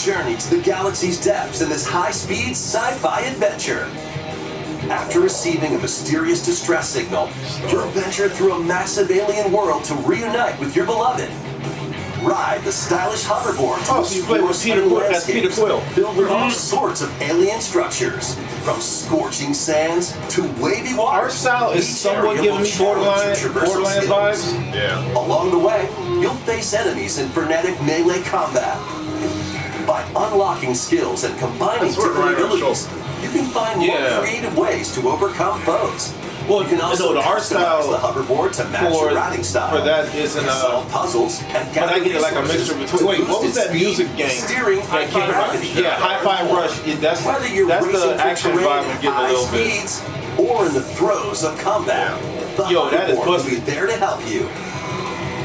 Speaker 1: Journey to the galaxy's depths in this high-speed sci-fi adventure. After receiving a mysterious distress signal, you'll venture through a massive alien world to reunite with your beloved. Ride the stylish hoverboard to
Speaker 2: Oh, so you play with
Speaker 1: explore
Speaker 2: Peter
Speaker 1: stunning
Speaker 2: Quill as Peter
Speaker 1: landscapes
Speaker 2: Quill.
Speaker 1: filled with all sorts of alien structures, from scorching sands to wavy waters.
Speaker 2: Art style is
Speaker 1: Each
Speaker 2: somewhat
Speaker 1: area
Speaker 2: giving
Speaker 1: will
Speaker 2: me
Speaker 1: challenge your traversal
Speaker 2: Borderlands
Speaker 1: skills.
Speaker 2: vibes.
Speaker 4: Yeah.
Speaker 1: Along the way, you'll face enemies in frenetic melee combat. By unlocking skills and combining
Speaker 4: That's what
Speaker 1: different
Speaker 4: Ryan
Speaker 1: abilities, you can find more
Speaker 2: Yeah.
Speaker 1: creative ways to overcome foes.
Speaker 2: Well,
Speaker 1: you can also
Speaker 2: no, the art
Speaker 1: customize
Speaker 2: style
Speaker 1: the hoverboard to match
Speaker 2: for-
Speaker 1: your riding style.
Speaker 2: for that isn't,
Speaker 1: solve puzzles and
Speaker 2: But I
Speaker 1: gather
Speaker 2: get like a
Speaker 1: resources
Speaker 2: mixture between.
Speaker 1: to
Speaker 2: Wait, what
Speaker 1: boost
Speaker 2: was
Speaker 1: its
Speaker 2: that music
Speaker 1: speed,
Speaker 2: game?
Speaker 1: Steering
Speaker 2: That
Speaker 1: and
Speaker 2: came out?
Speaker 1: gravity.
Speaker 2: Yeah, Hi-Fi Rush. That's
Speaker 1: Whether you're
Speaker 2: that's
Speaker 1: racing
Speaker 2: the
Speaker 1: through
Speaker 2: action
Speaker 1: terrain
Speaker 2: vibe
Speaker 1: at
Speaker 2: I'm getting a
Speaker 1: high
Speaker 2: little bit.
Speaker 1: speeds or in the throes of combat, the
Speaker 2: Yo, that is
Speaker 1: hoverboard will be
Speaker 2: busted.
Speaker 1: there to help you.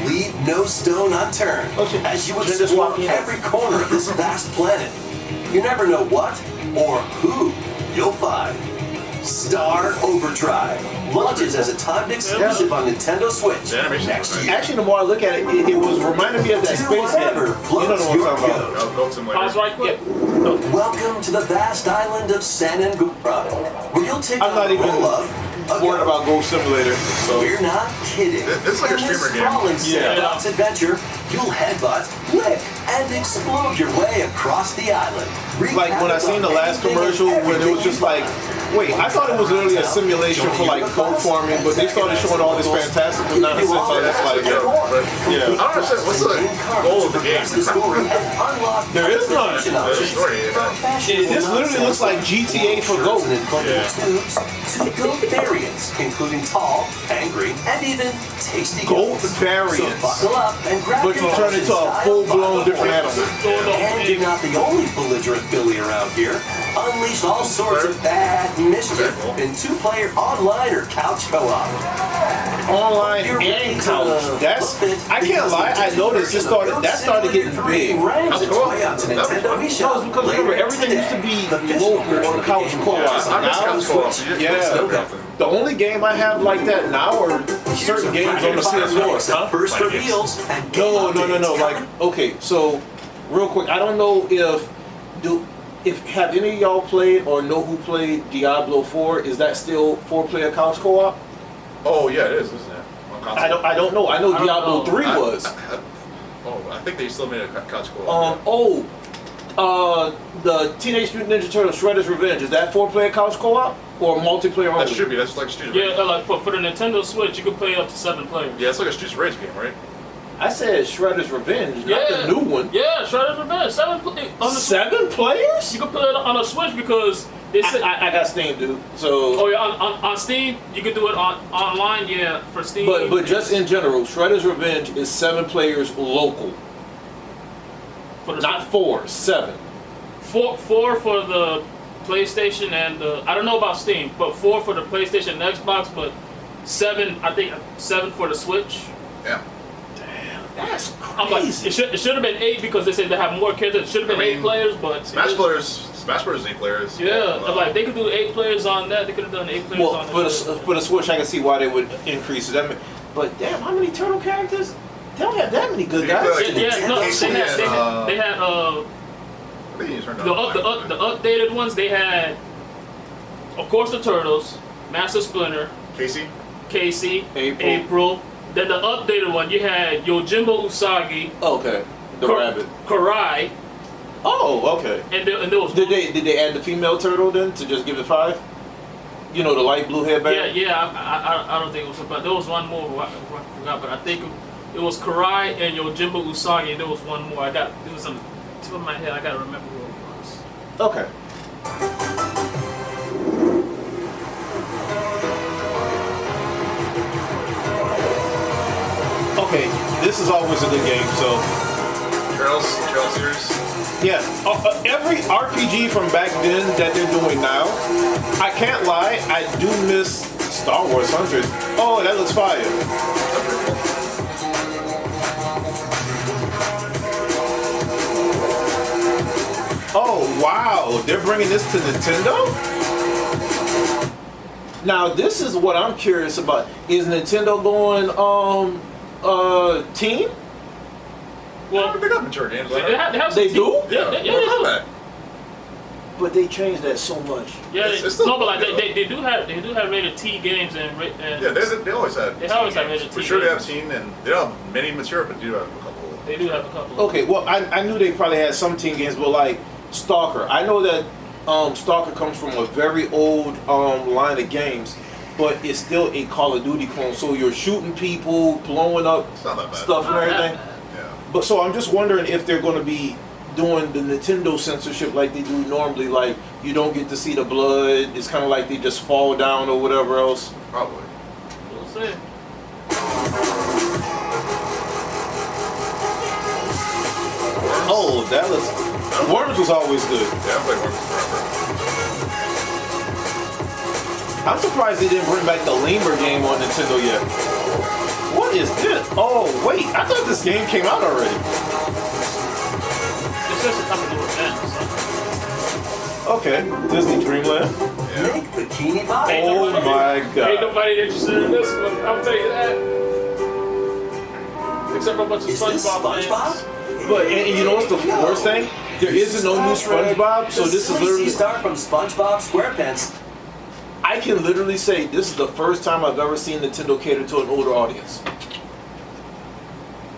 Speaker 1: Leave no stone unturned as you
Speaker 2: Just
Speaker 1: explore
Speaker 2: walk in.
Speaker 1: every corner of this vast planet. You never know what or who you'll find. Star Overdrive launches as a timed exclusive on Nintendo Switch next year.
Speaker 2: Actually, the more I look at it, it was reminding me of that
Speaker 1: Do
Speaker 2: space game.
Speaker 1: whatever
Speaker 2: You know
Speaker 1: floats
Speaker 2: the one
Speaker 1: your
Speaker 2: I'm talking about.
Speaker 1: boat.
Speaker 4: I'll go to later.
Speaker 3: Pause right quick.
Speaker 1: Welcome to the vast island of San Angora, where you'll take
Speaker 2: I'm
Speaker 1: on
Speaker 2: not
Speaker 1: the
Speaker 2: even
Speaker 1: role of a
Speaker 2: worried
Speaker 1: ghost.
Speaker 2: about Ghost Simulator. So
Speaker 1: We're not kidding.
Speaker 4: It's like a
Speaker 1: In this
Speaker 4: streamer game.
Speaker 1: sprawling
Speaker 2: Yeah.
Speaker 1: sandbox adventure, you'll headbutt, lick, and explode your way across the island.
Speaker 2: like when I seen the last commercial when it was just like, wait, I thought it was really a simulation for like goat farming, but they started showing all this fantastical nonsense. I was just like,
Speaker 4: Yeah, but
Speaker 2: yeah.
Speaker 4: I don't understand what's the goal of the game.
Speaker 2: There is none.
Speaker 4: The story.
Speaker 2: This literally looks like GTA for goat.
Speaker 1: Two goat variants, including tall, angry, and even tasty
Speaker 2: Goat
Speaker 1: goats.
Speaker 2: variants.
Speaker 1: So buckle up and grab
Speaker 2: But
Speaker 1: your
Speaker 2: you turn into a
Speaker 1: style
Speaker 2: full-blown
Speaker 1: bottle.
Speaker 2: different animal.
Speaker 1: And you're not the only belligerent Billy around here. Unleash all sorts of bad mischief in two-player online or couch co-op.
Speaker 2: Online and couch. That's I can't lie. I noticed it started. That started getting big.
Speaker 1: Rams its way out to Nintendo
Speaker 2: No, it's because remember everything used to be local on couch co-op. Now, yeah. The only game I have like that now are certain games on the PS4. Huh?
Speaker 1: First reveals and
Speaker 2: No. Like, okay, so real quick, I don't know if have any of y'all played or know who played Diablo 4? Is that still 4-player couch co-op?
Speaker 4: Oh yeah, it is, isn't it? On console.
Speaker 2: I don't know. I know Diablo 3 was.
Speaker 4: I think they still made a couch co-op.
Speaker 2: The Teenage Mutant Ninja Turtles Shredder's Revenge, is that 4-player couch co-op or multiplayer only?
Speaker 4: That should be. That's like Streets of Rage.
Speaker 3: Yeah, like for the Nintendo Switch, you can play up to 7 players.
Speaker 4: Yeah, it's like a Streets of Rage game, right?
Speaker 2: I said Shredder's Revenge, not the new one.
Speaker 3: Yeah, Shredder's Revenge.
Speaker 2: 7 players?
Speaker 3: You can play it on a Switch because they said
Speaker 2: I got Steam, dude. So.
Speaker 3: Oh yeah, on Steam you can do it online. Yeah, for Steam.
Speaker 2: But just in general, Shredder's Revenge is 7 players local. Not 4, 7.
Speaker 3: 4 for the PlayStation and the, I don't know about Steam, but 4 for the PlayStation and Xbox, but 7, I think 7 for the Switch.
Speaker 4: Yeah.
Speaker 2: Damn, that's crazy.
Speaker 3: I'm like, it should have been 8 because they said they have more characters. It should have been 8 players, but
Speaker 4: Smash Bros. 8 players.
Speaker 3: Yeah, like they could do 8 players on that. They could have done 8 players on
Speaker 2: for the Switch, I can see why they would increase it. But damn, how many turtle characters? They don't have that many good guys.
Speaker 3: They had the updated ones. They had, of course, the Turtles, Master Splinter, Casey, April. Then the updated one, you had Yojimbo Usagi.
Speaker 2: Okay, the rabbit.
Speaker 3: Karai.
Speaker 2: Oh, okay.
Speaker 3: And there was
Speaker 2: did they add the female turtle then to just give it 5? You know, the light blue hairband.
Speaker 3: Yeah. I don't think it was, but there was one more. I forgot, but I think it was Karai and Yojimbo Usagi, and there was one more. It was on the tip of my head. I gotta remember who it was.
Speaker 2: Okay. Okay, this is always a good game. So.
Speaker 4: Trail series.
Speaker 2: Yeah, every RPG from back then that they're doing now, I can't lie, I do miss Star Wars Hunters. Oh, that looks fire. Oh, wow, they're bringing this to Nintendo? Now, this is what I'm curious about. Is Nintendo going, teen?
Speaker 4: Well, they got mature games.
Speaker 2: They do?
Speaker 3: Yeah, they do.
Speaker 2: But they changed that so much.
Speaker 3: Yeah, but like they do have rated T games and
Speaker 4: yeah, they always had.
Speaker 3: They always have rated T.
Speaker 4: For sure, they have teen, and they don't have many mature, but they do have a couple.
Speaker 3: They do have a couple.
Speaker 2: Okay, well, I knew they probably had some teen games, but like Stalker, I know that Stalker comes from a very old line of games, but it's still a Call of Duty clone. So you're shooting people, blowing up stuff and everything. But so I'm just wondering if they're going to be doing the Nintendo censorship like they do normally, like you don't get to see the blood. It's kind of like they just fall down or whatever else.
Speaker 4: Probably.
Speaker 3: We'll see.
Speaker 2: Oh, that was Worms was always good.
Speaker 4: Yeah, I played Worms forever.
Speaker 2: I'm surprised they didn't bring back the Lemur game on Nintendo yet. What is this? Oh, wait. I thought this game came out already.
Speaker 3: It's just a couple of events.
Speaker 2: Okay. Disney Dreamland.
Speaker 1: Yeah. Make Bikini Bottom.
Speaker 2: Oh my god.
Speaker 3: Ain't nobody interested in this one. I'll tell you that. Except for a bunch of SpongeBob fans.
Speaker 2: But and you know what's the worst thing? There isn't no new SpongeBob, so this is literally
Speaker 1: star from SpongeBob SquarePants.
Speaker 2: I can literally say this is the first time I've ever seen Nintendo cater to an older audience.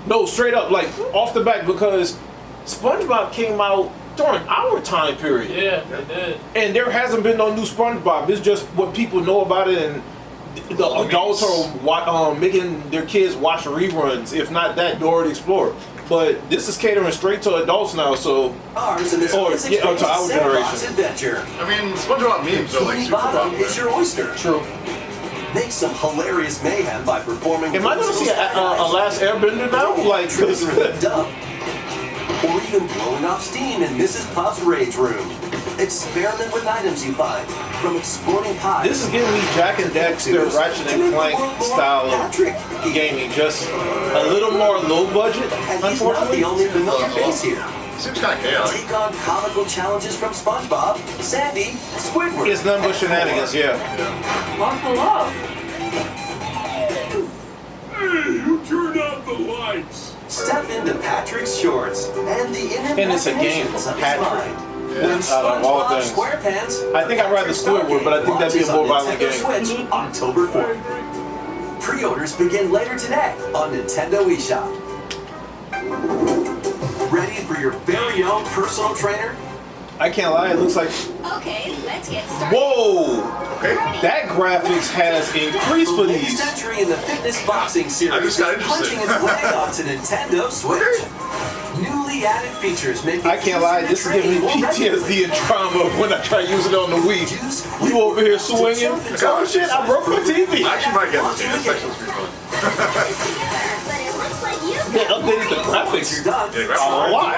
Speaker 2: No, straight up, like off the bat, because SpongeBob came out during our time period.
Speaker 3: Yeah, they did.
Speaker 2: And there hasn't been no new SpongeBob. It's just what people know about it, and the adults are making their kids watch reruns. If not that, Dora the Explorer. But this is catering straight to adults now, so
Speaker 1: ours in this
Speaker 2: to our generation.
Speaker 1: Adventure.
Speaker 4: I mean, SpongeBob memes are like super
Speaker 1: Bottom
Speaker 4: popular.
Speaker 1: is your oyster.
Speaker 2: True.
Speaker 1: Make some hilarious mayhem by performing.
Speaker 2: Am I going to see a Last Airbender now? Like,
Speaker 1: or even blowing off steam in Mrs. Puff's rage room. Experiment with items you find, from exploding pies.
Speaker 2: This is giving me Jack and Dexter, Ratchet and Clank style of gaming, just a little more low budget.
Speaker 1: And he's not the only familiar face here.
Speaker 4: Seems kind of chaotic.
Speaker 1: Take on comical challenges from SpongeBob, Sandy, Squidward.
Speaker 2: It's none but shenanigans, yeah.
Speaker 10: Buckle up.
Speaker 15: Hey, who turned out the lights?
Speaker 1: Step into Patrick's shorts and the
Speaker 2: And it's a game
Speaker 1: inimaginations
Speaker 2: for
Speaker 1: of his
Speaker 2: Patrick.
Speaker 1: mind.
Speaker 2: Out of all things.
Speaker 1: SquarePants.
Speaker 2: I think I'd rather Squidward, but I think that'd be a more violent game.
Speaker 1: Switch October 4th. Pre-orders begin later today on Nintendo eShop. Ready for your very own personal trainer?
Speaker 2: I can't lie, it looks like...
Speaker 16: Okay, let's get started.
Speaker 2: Whoa! Okay. That graphics has increased for
Speaker 1: The latest
Speaker 2: these.
Speaker 1: entry in the fitness boxing series
Speaker 4: I just got
Speaker 1: is punching its way onto Nintendo Switch. Newly added features make it
Speaker 2: I can't lie, this is giving me PTSD and trauma when I try using it on the Wii. You over here swinging? Oh shit, I broke my TV.
Speaker 4: I actually might get this game. This section's pretty fun.
Speaker 2: They updated the graphics a lot.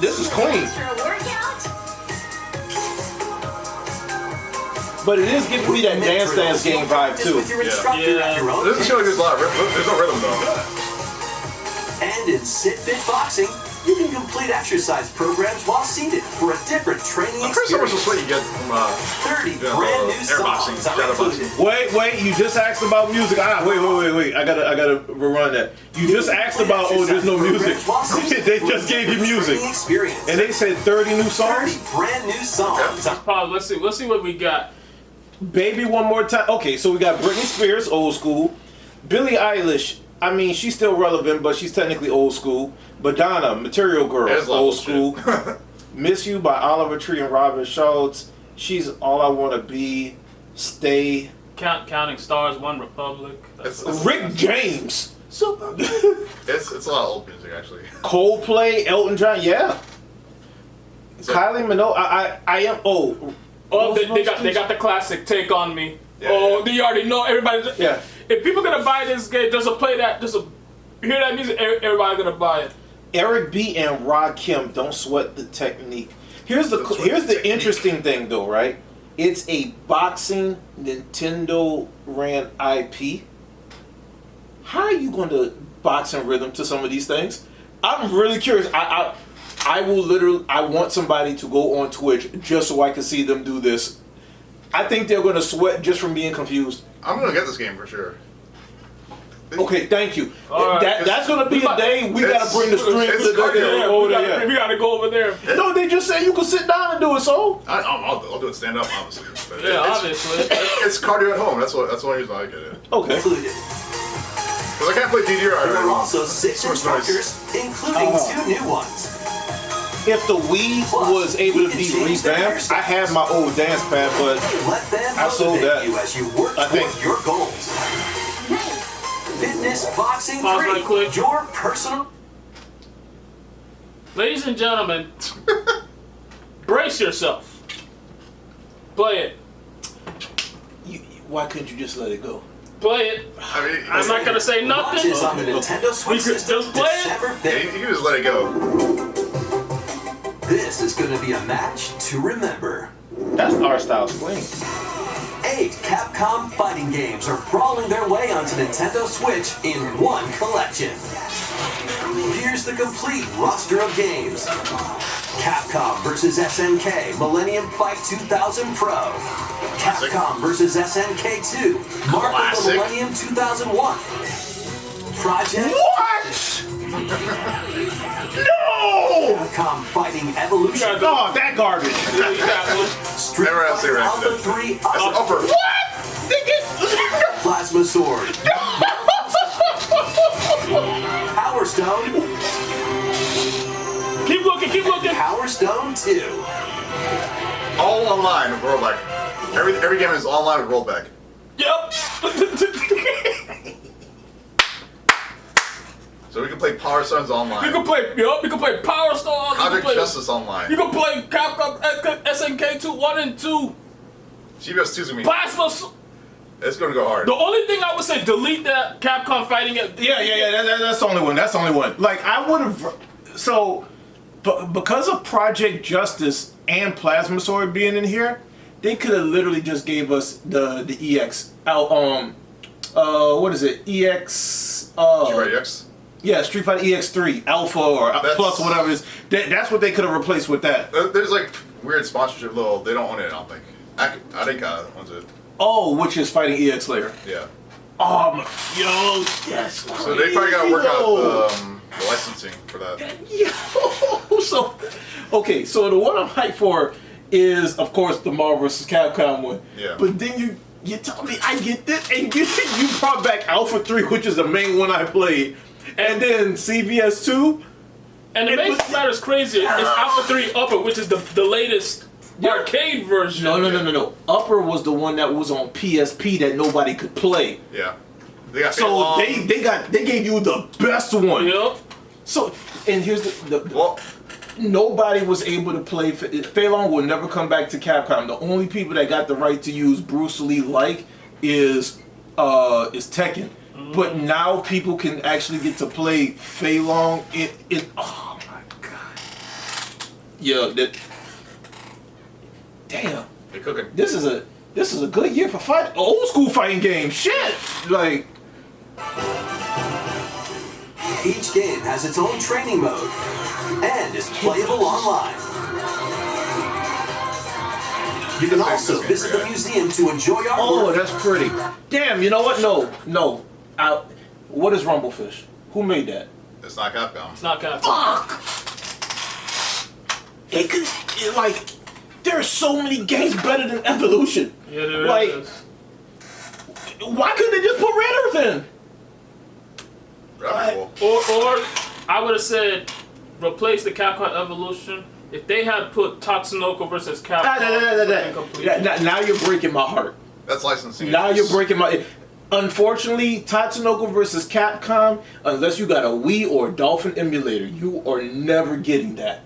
Speaker 2: This is clean. But it is giving me that Dance game vibe too.
Speaker 4: It doesn't feel like there's a lot of there's no rhythm though.
Speaker 1: And in Sit Fit Boxing, you can complete exercise programs while seated for a different training
Speaker 4: I'm pretty sure
Speaker 1: experience.
Speaker 4: what you get from
Speaker 1: 30 brand new
Speaker 4: airboxing,
Speaker 1: songs are included.
Speaker 2: Wait, you just asked about music. Wait. I gotta rerun that. You just asked about, there's no music. They just gave you music. And they said 30 new songs?
Speaker 1: 30 brand new songs.
Speaker 3: Let's see what we got.
Speaker 2: Baby One More Time. Okay, so we got Britney Spears, old school. Billie Eilish, I mean, she's still relevant, but she's technically old school. Madonna, Material Girl, old school. Miss You by Oliver Tree and Robin Schultz. She's All I Want to Be. Stay.
Speaker 3: Counting Stars, One Republic.
Speaker 2: Rick James.
Speaker 4: It's a lot of old music actually.
Speaker 2: Coldplay, Elton John, yeah. Kylie Minogue, I am.
Speaker 3: They got the classic Take On Me.
Speaker 4: Yeah,
Speaker 3: you already know everybody.
Speaker 2: Yeah.
Speaker 3: If people gonna buy this game, hear that music, everybody's gonna buy it.
Speaker 2: Eric B and Rod Kim, Don't Sweat the Technique. Here's the interesting thing though, right? It's a boxing Nintendo ran IP. How are you going to boxing rhythm to some of these things? I'm really curious. I want somebody to go on Twitch just so I can see them do this. I think they're going to sweat just from being confused.
Speaker 4: I'm going to get this game for sure.
Speaker 2: Okay, thank you. That's going to be a day we got to bring the stream to the over there.
Speaker 3: We got to go over there.
Speaker 2: No, they just say you can sit down and do it, so.
Speaker 4: I'll do it stand up, obviously. But
Speaker 3: obviously.
Speaker 4: It's cardio at home. That's the only reason I get it.
Speaker 2: Okay.
Speaker 4: Because I can't play DDR.
Speaker 1: There are also 6 instructors, including 2 new ones.
Speaker 2: If the Wii was able to be revamped, I had my old dance pad, but I sold that.
Speaker 1: You as you work towards your goals. Fitness Boxing 3, your personal...
Speaker 3: Ladies and gentlemen, brace yourself. Play it.
Speaker 2: Why couldn't you just let it go?
Speaker 3: Play it. I'm not gonna say nothing.
Speaker 1: On the Nintendo Switch system,
Speaker 3: just play it.
Speaker 4: You can just let it go.
Speaker 1: This is going to be a match to remember.
Speaker 2: That's our style's clean.
Speaker 1: 8 Capcom fighting games are crawling their way onto Nintendo Switch in one collection. Here's the complete roster of games. Capcom vs. SNK Millennium Fight 2000 Pro. Capcom vs. SNK 2 Mark of the Millennium 2001. Project...
Speaker 2: What? No!
Speaker 1: Capcom Fighting Evolution.
Speaker 2: Oh, that garbage.
Speaker 1: Street Fighter Alpha 3
Speaker 2: Upper. What?
Speaker 1: Plasma Sword. Power Stone.
Speaker 3: Keep looking.
Speaker 1: Power Stone 2.
Speaker 4: All online with rollback. Every game is online with rollback.
Speaker 3: Yep.
Speaker 4: So we can play Power Stones online.
Speaker 3: You can play Power Stone.
Speaker 4: Project Justice online.
Speaker 3: You can play Capcom SNK 2 1 and 2.
Speaker 4: GBS 2's gonna be.
Speaker 3: Plasma.
Speaker 4: It's gonna go hard.
Speaker 3: The only thing I would say, delete that Capcom fighting it.
Speaker 2: Yeah. That's the only one. Like I would have. So, because of Project Justice and Plasma Sword being in here, they could have literally just gave us the EX. What is it? EX.
Speaker 4: EX.
Speaker 2: Yeah, Street Fighter EX3 Alpha or Plus, whatever it is. That's what they could have replaced with that.
Speaker 4: There's like weird sponsorship. They don't own it. I don't think. I think owns it.
Speaker 2: Oh, which is fighting EX later.
Speaker 4: Yeah.
Speaker 2: Yo, yes.
Speaker 4: So they probably gotta work out the licensing for that.
Speaker 2: Yo, so okay, so the one I'm hyped for is, of course, the Marvel vs. Capcom one.
Speaker 4: Yeah.
Speaker 2: But then you tell me I get this, and you brought back Alpha 3, which is the main one I played, and then CVS 2.
Speaker 3: And it makes matters crazier. It's Alpha 3 Upper, which is the latest arcade version.
Speaker 2: No. Upper was the one that was on PSP that nobody could play.
Speaker 4: Yeah. They got
Speaker 2: So they gave you the best one.
Speaker 3: Yep.
Speaker 2: So, and here's the nobody was able to play. Fei Long will never come back to Capcom. The only people that got the right to use Bruce Lee is Tekken. But now people can actually get to play Fei Long. Oh my god. Yeah. Damn.
Speaker 4: They cooking.
Speaker 2: This is a good year for fight. Old school fighting game. Shit. Like.
Speaker 1: Each game has its own training mode and is playable online. You can also visit the museum to enjoy our
Speaker 2: Oh, that's pretty. Damn, you know what? No. What is Rumblefish? Who made that?
Speaker 4: It's not Capcom.
Speaker 3: It's not Capcom.
Speaker 2: Fuck! Like, there are so many games better than Evolution.
Speaker 3: Yeah, there is.
Speaker 2: Why couldn't they just put Red Earth in?
Speaker 3: Or I would have said replace the Capcom Evolution. If they had put Tatsunoko versus Capcom.
Speaker 2: Now you're breaking my heart.
Speaker 4: That's licensing.
Speaker 2: Now you're breaking my... Unfortunately, Tatsunoko versus Capcom, unless you got a Wii or Dolphin emulator, you are never getting that.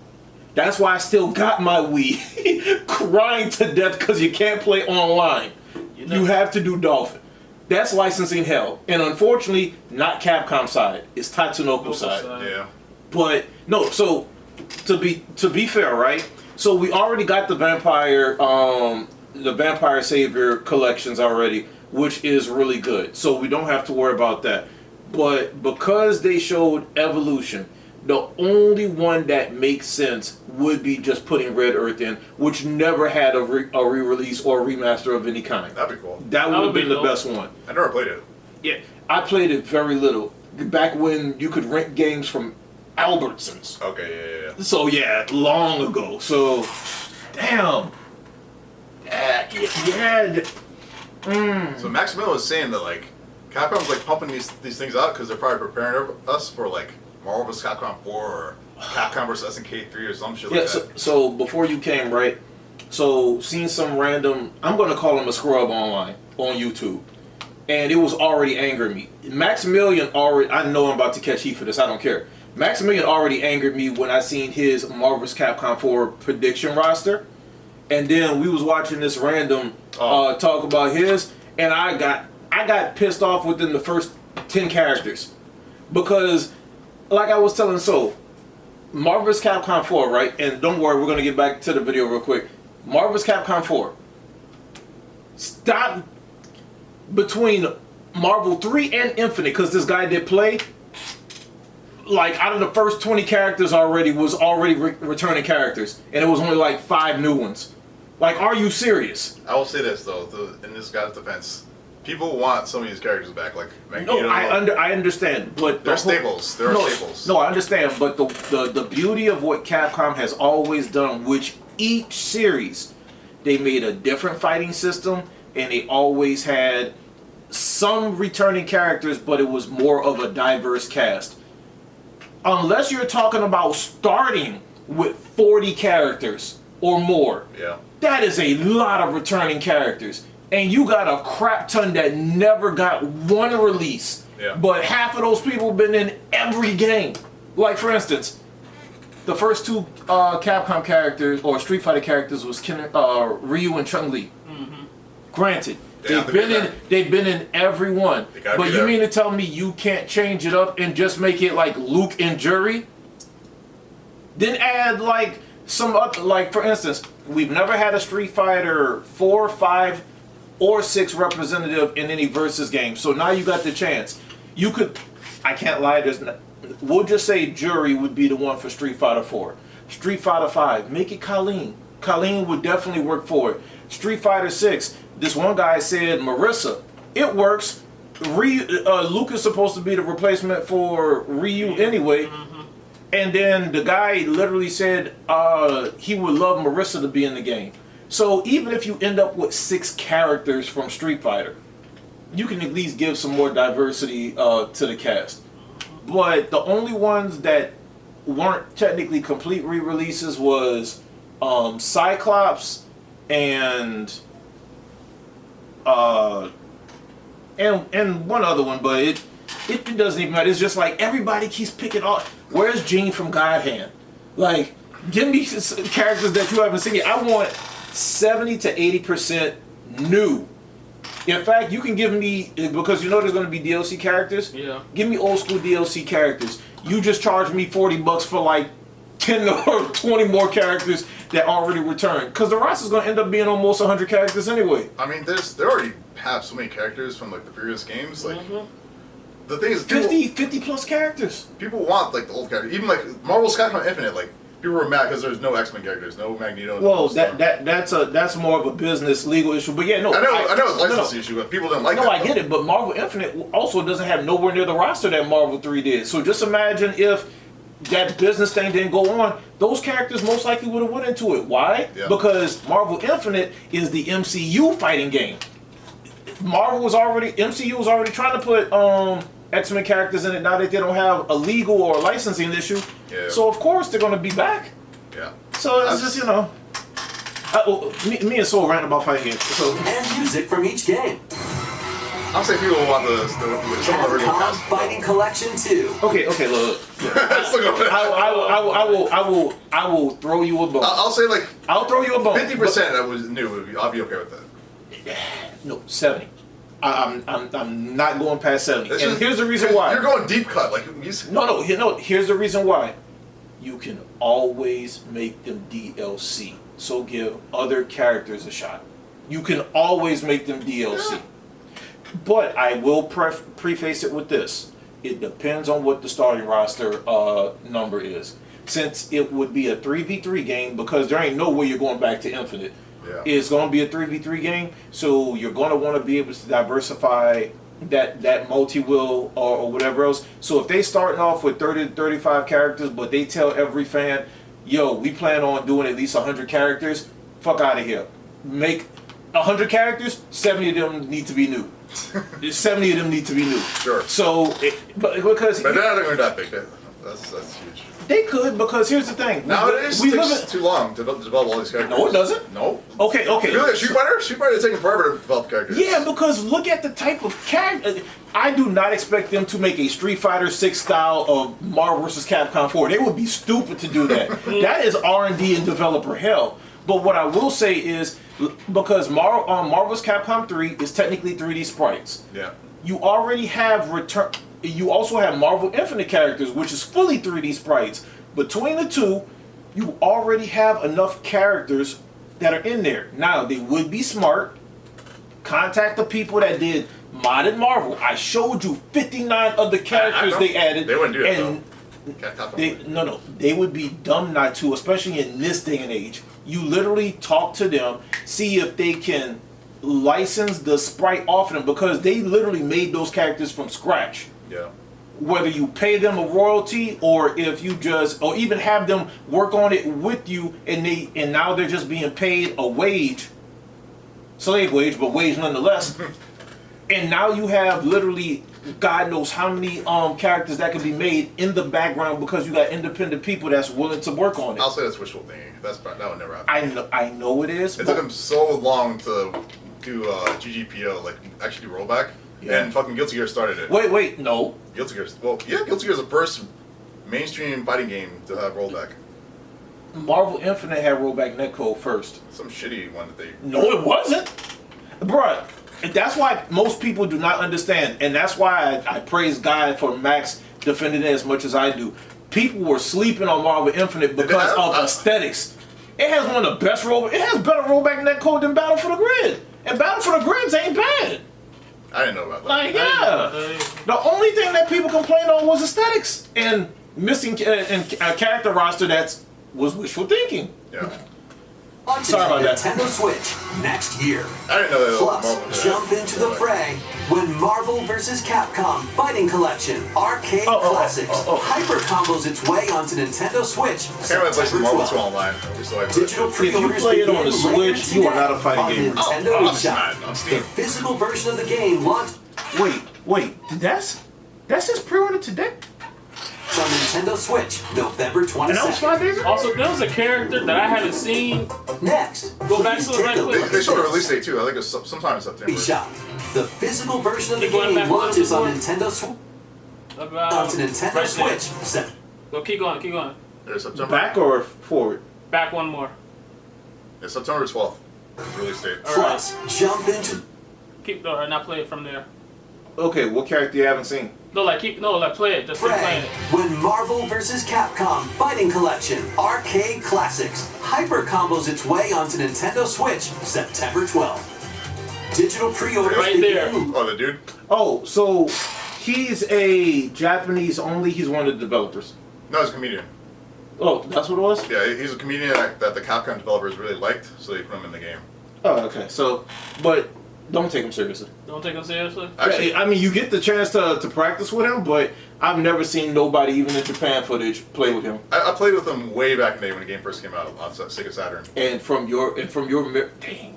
Speaker 2: That's why I still got my Wii, crying to death because you can't play online. You have to do Dolphin. That's licensing hell. And unfortunately, not Capcom side. It's Tatsunoko side.
Speaker 4: Yeah.
Speaker 2: But no, so to be fair, right? So we already got the Vampire Savior collections already, which is really good. So we don't have to worry about that. But because they showed Evolution, the only one that makes sense would be just putting Red Earth in, which never had a re-release or a remaster of any kind.
Speaker 4: That'd be cool.
Speaker 2: That would have been the best one.
Speaker 4: I never played it.
Speaker 2: Yeah, I played it very little. Back when you could rent games from Albertsons.
Speaker 4: Okay, yeah.
Speaker 2: So yeah, long ago. So, damn. Yeah.
Speaker 4: So Max Miller was saying that like Capcom's like pumping these things out because they're probably preparing us for like Marvel vs. Capcom 4 or Capcom vs. SNK 3 or some shit like that.
Speaker 2: So before you came, right? So seeing some random, I'm gonna call him a scrub online on YouTube, and it was already angering me. Maximilian already, I know I'm about to catch heat for this. I don't care. Maximilian already angered me when I seen his Marvel vs. Capcom 4 prediction roster, and then we was watching this random talk about his, and I got pissed off within the first 10 characters because, like I was telling Sol, Marvel vs. Capcom 4, right? And don't worry, we're going to get back to the video real quick. Marvel vs. Capcom 4. Stop between Marvel 3 and Infinite, because this guy did play, like, out of the first 20 characters was already returning characters. And it was only like 5 new ones. Like, are you serious?
Speaker 4: I will say this, though, in this guy's defense. People want some of these characters back, like
Speaker 2: Magneto. No, I understand, but
Speaker 4: they're staples. There are staples.
Speaker 2: No, I understand, but the beauty of what Capcom has always done, which each series they made a different fighting system, and they always had some returning characters, but it was more of a diverse cast. Unless you're talking about starting with 40 characters or more, that is a lot of returning characters. And you got a crap ton that never got one release. But half of those people have been in every game. Like, for instance, the first 2 Capcom characters, or Street Fighter characters, was Ryu and Chun-Li. Granted, they've been in every one. But you mean to tell me you can't change it up and just make it like Luke and Jury? Then add like some other, like for instance, we've never had a Street Fighter 4, 5, or 6 representative in any versus game. So now you got the chance. You could, I can't lie, we'll just say Jury would be the one for Street Fighter 4. Street Fighter 5, make it Colleen. Colleen would definitely work for it. Street Fighter 6, this one guy said Marissa. It works. Luke is supposed to be the replacement for Ryu anyway. And then the guy literally said he would love Marissa to be in the game. So even if you end up with 6 characters from Street Fighter, you can at least give some more diversity to the cast. But the only ones that weren't technically complete re-releases was Cyclops and one other one, but it doesn't even matter. It's just like everybody keeps picking off. Where's Jean from God Hand? Like, give me characters that you haven't seen yet. I want 70 to 80% new. In fact, you can give me, because you know there's going to be DLC characters.
Speaker 3: Yeah.
Speaker 2: Give me old school DLC characters. You just charge me $40 for like 10 or 20 more characters that already returned. Because the roster's going to end up being almost 100 characters anyway.
Speaker 4: I mean, they already have so many characters from like the previous games. Like, the thing is,
Speaker 2: 50 plus characters.
Speaker 4: People want like the old characters. Even like Marvel Capcom Infinite, like people were mad because there's no X-Men characters, no Magneto.
Speaker 2: Well, that's more of a business legal issue. But yeah, no,
Speaker 4: I know it's a license issue, but people didn't like that.
Speaker 2: No, I get it, but Marvel Infinite also doesn't have nowhere near the roster that Marvel 3 did. So just imagine if that business thing didn't go on, those characters most likely would have went into it. Why?
Speaker 4: Yeah.
Speaker 2: Because Marvel Infinite is the MCU fighting game. MCU was already trying to put X-Men characters in it now that they don't have a legal or licensing issue.
Speaker 4: Yeah.
Speaker 2: So of course they're going to be back.
Speaker 4: Yeah.
Speaker 2: So it's just, me and Sol rant about fighting games. So.
Speaker 1: And music from each game.
Speaker 4: I'm saying people want some of the original
Speaker 1: Capcom
Speaker 4: cast.
Speaker 1: Fighting Collection 2.
Speaker 2: Okay, look. I will throw you a bone.
Speaker 4: I'll say like
Speaker 2: I'll throw you a bone.
Speaker 4: 50% that was new. I'll be okay with that.
Speaker 2: No, 70. I'm not going past 70. And here's the reason why.
Speaker 4: You're going deep cut. Like
Speaker 2: No. Here's the reason why. You can always make them DLC. So give other characters a shot. You can always make them DLC. Yeah. But I will preface it with this. It depends on what the starting roster number is. Since it would be a 3v3 game, because there ain't no way you're going back to Infinite.
Speaker 4: Yeah.
Speaker 2: It's going to be a 3v3 game, so you're going to want to be able to diversify that multi-will or whatever else. So if they starting off with 30 to 35 characters, but they tell every fan, yo, we plan on doing at least 100 characters, fuck out of here. Make 100 characters, 70 of them need to be new. 70 of them need to be new.
Speaker 4: Sure.
Speaker 2: So, because...
Speaker 4: But they're not going to that big. That's huge.
Speaker 2: They could, because here's the thing.
Speaker 4: Nowadays, it takes too long to develop all these characters.
Speaker 2: No, it doesn't.
Speaker 4: No.
Speaker 2: Okay.
Speaker 4: Really, Street Fighter is taking forever to develop characters.
Speaker 2: Yeah, because look at the type of character. I do not expect them to make a Street Fighter 6 style of Marvel vs. Capcom 4. They would be stupid to do that. That is R&D and developer hell. But what I will say is, because Marvel vs. Capcom 3 is technically 3D sprites.
Speaker 4: Yeah.
Speaker 2: You already have You also have Marvel Infinite characters, which is fully 3D sprites. Between the two, you already have enough characters that are in there. Now, they would be smart. Contact the people that did modded Marvel. I showed you 59 other characters they added.
Speaker 4: They wouldn't do that,
Speaker 2: No. They would be dumb not to, especially in this day and age. You literally talk to them, see if they can license the sprite off of them, because they literally made those characters from scratch.
Speaker 4: Yeah.
Speaker 2: Whether you pay them a royalty or if you or even have them work on it with you, and now they're just being paid a wage, slave wage, but wage nonetheless. And now you have literally God knows how many characters that can be made in the background because you got independent people that's willing to work on it.
Speaker 4: I'll say that's wishful thinking. That would never happen.
Speaker 2: I know it is.
Speaker 4: It took them so long to do GGPO, like actually do rollback. Yeah. And fucking Guilty Gear started it.
Speaker 2: Wait, no.
Speaker 4: Guilty Gear. Well, yeah, Guilty Gear is the first mainstream fighting game to have rollback.
Speaker 2: Marvel Infinite had rollback netcode first.
Speaker 4: Some shitty one that they...
Speaker 2: No, it wasn't. Bruh, that's why most people do not understand. And that's why I praise God for Max defending it as much as I do. People were sleeping on Marvel Infinite because of aesthetics. It has one of the best rollback. It has better rollback netcode than Battle for the Grid. And Battle for the Grids ain't bad.
Speaker 4: I didn't know about that.
Speaker 2: Like, yeah. The only thing that people complained on was aesthetics and missing a character roster that was wishful thinking.
Speaker 4: Yeah.
Speaker 1: launches
Speaker 2: Sorry
Speaker 1: on
Speaker 2: about that.
Speaker 1: Nintendo Switch next year.
Speaker 4: I didn't know that.
Speaker 1: Plus, jump into the fray when Marvel vs. Capcom Fighting Collection Arcade Classics hyper combos its way onto Nintendo Switch.
Speaker 4: I can't really play some Marvel 2 online.
Speaker 1: Digital
Speaker 2: If you
Speaker 1: pre-orders
Speaker 2: play it on the
Speaker 1: begin later
Speaker 2: Switch, you are not a
Speaker 1: today
Speaker 2: fighting
Speaker 1: on
Speaker 2: gamer.
Speaker 1: Nintendo
Speaker 4: I'm
Speaker 1: eShop.
Speaker 4: not. I'm
Speaker 1: The
Speaker 4: Steam.
Speaker 1: physical version of the game launched
Speaker 2: Wait, that's just pre-order today?
Speaker 1: on Nintendo Switch November
Speaker 2: And that was
Speaker 1: 22nd.
Speaker 2: 5 days ago?
Speaker 3: Also, there was a character that I haven't seen.
Speaker 1: Next,
Speaker 3: Go back
Speaker 1: please
Speaker 3: to it
Speaker 1: take
Speaker 3: right
Speaker 1: a
Speaker 3: quick.
Speaker 1: look
Speaker 4: They
Speaker 1: at
Speaker 4: showed a
Speaker 1: this.
Speaker 4: release date too. I think it's sometime in September.
Speaker 1: eShop. The physical version of the
Speaker 3: Keep going
Speaker 1: game
Speaker 3: back a little
Speaker 1: launches
Speaker 3: bit
Speaker 1: on
Speaker 3: more.
Speaker 1: Nintendo Switch.
Speaker 3: About
Speaker 1: Onto Nintendo
Speaker 3: right
Speaker 1: Switch.
Speaker 3: there. Go, keep going, keep going.
Speaker 4: Yeah, September.
Speaker 2: Back or forward?
Speaker 3: Back one more.
Speaker 4: Yeah, September 12th. Release date.
Speaker 1: Plus, jump into
Speaker 3: Keep going, not play it from there.
Speaker 2: Okay, what character you haven't seen?
Speaker 3: No, like play it. Just keep
Speaker 1: Fray
Speaker 3: playing it.
Speaker 1: when Marvel vs. Capcom Fighting Collection Arcade Classics hyper combos its way onto Nintendo Switch September 12th. Digital pre-orders
Speaker 3: Right there.
Speaker 1: begin.
Speaker 4: Oh, the dude?
Speaker 2: Oh, so he's a Japanese only. He's one of the developers.
Speaker 4: No, he's a comedian.
Speaker 2: Oh, that's what it was?
Speaker 4: Yeah, he's a comedian that the Capcom developers really liked, so they put him in the game.
Speaker 2: Oh, okay. So, but don't take him seriously.
Speaker 3: Don't take him seriously.
Speaker 4: Actually,
Speaker 2: I mean, you get the chance to practice with him, but I've never seen nobody, even in Japan footage, play with him.
Speaker 4: I played with him way back in the day when the game first came out on Sega Saturn.
Speaker 2: And from your dang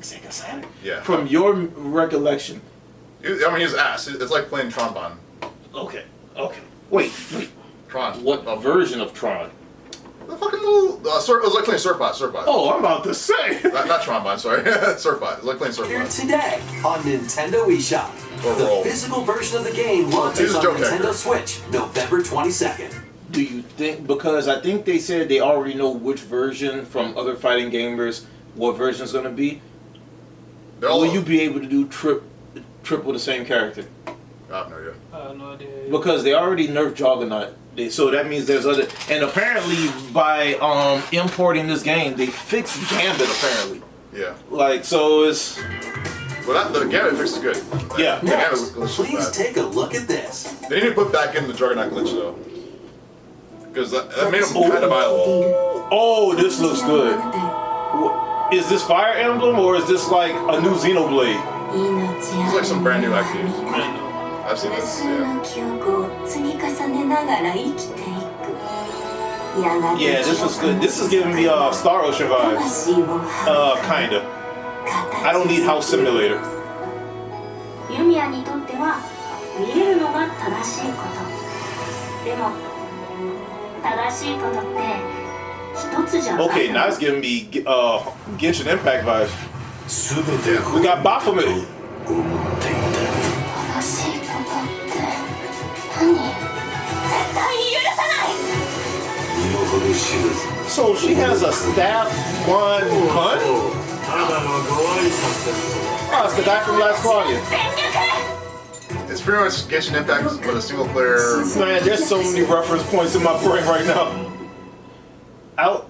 Speaker 2: Sega Saturn.
Speaker 4: Yeah.
Speaker 2: From your recollection.
Speaker 4: I mean, he's ass. It's like playing Tron.
Speaker 2: Okay. Wait.
Speaker 4: Tron.
Speaker 2: What version of Tron?
Speaker 4: The fucking little. It was like playing Surfbot.
Speaker 2: Oh, I'm about to say.
Speaker 4: Not Tron, sorry. Surfbot. It's like playing
Speaker 1: Here
Speaker 4: Surfbot.
Speaker 1: today on Nintendo eShop.
Speaker 4: Or
Speaker 1: The
Speaker 4: roll.
Speaker 1: physical version of the game launches
Speaker 4: he's a
Speaker 1: on
Speaker 4: joke
Speaker 1: Nintendo
Speaker 4: actor.
Speaker 1: Switch November 22nd.
Speaker 2: Do you think, because I think they said they already know which version from other fighting gamers, what version is going to be. Will you be able to do triple the same character?
Speaker 4: I have no idea.
Speaker 3: I have no idea.
Speaker 2: Because they already nerfed Juggernaut. So that means there's other, and apparently by importing this game, they fixed Gambit apparently.
Speaker 4: Yeah.
Speaker 2: Like, so it's.
Speaker 4: Well, the Gambit fix is good.
Speaker 2: Yeah.
Speaker 4: The Gambit glitch was
Speaker 1: Please
Speaker 4: bad.
Speaker 1: take a look at this.
Speaker 4: They need to put back in the Juggernaut glitch though, because that made him kind of viable.
Speaker 2: Oh, this looks good. Is this Fire Emblem or is this like a new Xenoblade?
Speaker 4: It's like some brand new IP. I've seen this.
Speaker 2: Yeah, this was good. This is giving me Star Ocean vibes. Kinda. I don't need House Simulator.
Speaker 17: ユミヤにとっては見えるのが正しいことでも正しいことって一つじゃない
Speaker 2: Okay, now it's giving me Genshin Impact vibes. We got Baphomet.
Speaker 17: 正しいことって何絶対に許さない
Speaker 2: So she has a staff one hunt? Oh, it's the guy from Last Guardian.
Speaker 4: It's pretty much Genshin Impact with a single player.
Speaker 2: Man, there's so many reference points in my brain right now. An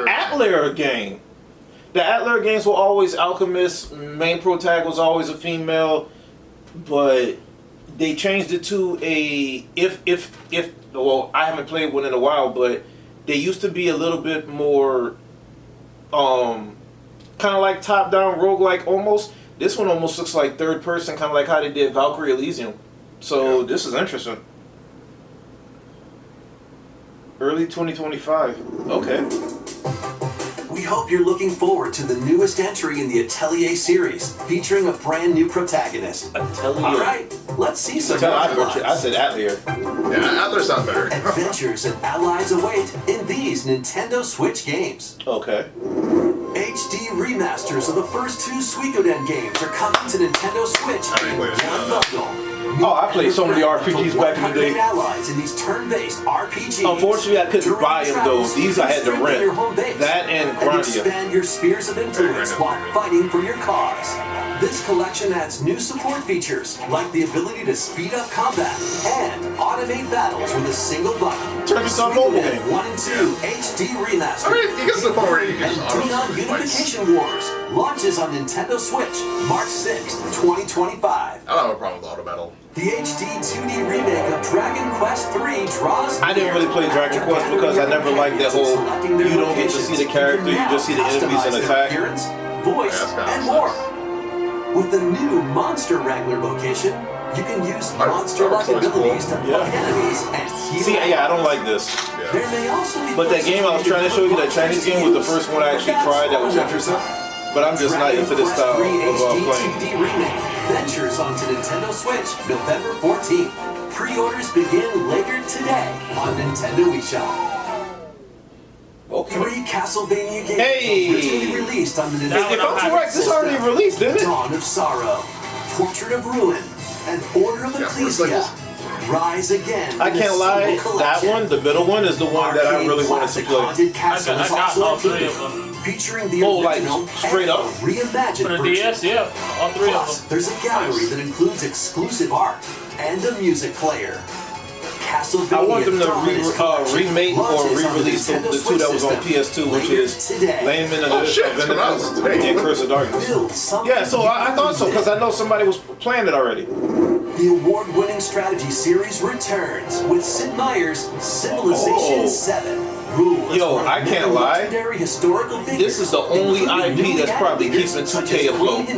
Speaker 2: Atlair game. The Atlair games were always Alchemist. Main pro tag was always a female, but they changed it to a well, I haven't played one in a while, but they used to be a little bit more kind of like top-down roguelike almost. This one almost looks like third person, kind of like how they did Valkyrie Elysium. So this is interesting. Early 2025. Okay.
Speaker 1: We hope you're looking forward to the newest entry in the Atelier series, featuring a brand new protagonist.
Speaker 2: Atelier.
Speaker 1: All right, let's see some
Speaker 2: I said Atelier.
Speaker 4: Yeah, Atelier sounds better.
Speaker 1: Adventures and allies await in these Nintendo Switch games.
Speaker 2: Okay.
Speaker 1: HD remasters of the first two Suikoden games are coming to Nintendo Switch in one bundle.
Speaker 2: Oh, I played so many RPGs back in the day.
Speaker 1: Allies in these turn-based RPGs.
Speaker 2: Unfortunately, I couldn't buy them though. These I had to rent. That and Grandia.
Speaker 1: Expand your spheres of influence while fighting for your cause. This collection adds new support features like the ability to speed up combat and automate battles with a single button.
Speaker 2: Turn this on mobile game.
Speaker 1: 1 and 2 HD remaster.
Speaker 4: I mean, you get to the point where you can just
Speaker 1: and Digimon Unification Wars launches on Nintendo Switch March 6, 2025.
Speaker 4: I don't have a problem with auto battle.
Speaker 1: The HD 2D remake of Dragon Quest III draws.
Speaker 2: I didn't really play Dragon Quest because I never liked that whole you don't get to see the character, you just see the enemies and attack.
Speaker 1: Appearance, voice, and more. With the new Monster Wrangler vocation, you can use monster-like abilities to fight enemies and heal.
Speaker 2: See, yeah, I don't like this.
Speaker 1: There may also be
Speaker 2: But that game I was trying to show you, that Chinese game, was the first one I actually tried that was interesting. But I'm just not into this style of playing.
Speaker 1: 2D remake ventures onto Nintendo Switch November 14th. Pre-orders begin later today on Nintendo eShop.
Speaker 2: Okay.
Speaker 1: 3 Castlevania games
Speaker 2: Hey!
Speaker 1: originally released on the Nintendo
Speaker 2: If I'm correct, this already released, didn't it?
Speaker 1: Dawn of Sorrow, Portrait of Ruin, and Order of Ecclesia. Rise Again.
Speaker 2: I can't lie, that one, the middle one, is the one that I really wanted to play.
Speaker 3: I got all 3 of them.
Speaker 1: Featuring the
Speaker 2: original
Speaker 1: like
Speaker 2: straight up
Speaker 1: reimagined
Speaker 3: For the
Speaker 1: version.
Speaker 3: DS, yeah, all 3
Speaker 1: Plus,
Speaker 3: of them.
Speaker 1: there's a gallery that includes exclusive art and a music player. Castlevania
Speaker 2: I want them to
Speaker 1: Dominus Collection
Speaker 2: remake or
Speaker 1: launches on
Speaker 2: re-release the
Speaker 1: Nintendo
Speaker 2: 2
Speaker 1: Switch
Speaker 2: that was on
Speaker 1: system
Speaker 2: PS2, which
Speaker 1: later
Speaker 2: is
Speaker 1: today.
Speaker 2: Layman of the and Curse of Darkness. Yeah, so I thought so, because I know somebody was playing it already.
Speaker 1: The award-winning strategy series returns with Sid Meier's Civilization 7.
Speaker 2: Yo, I can't lie. This is the only IP that's probably keeping 2K afloat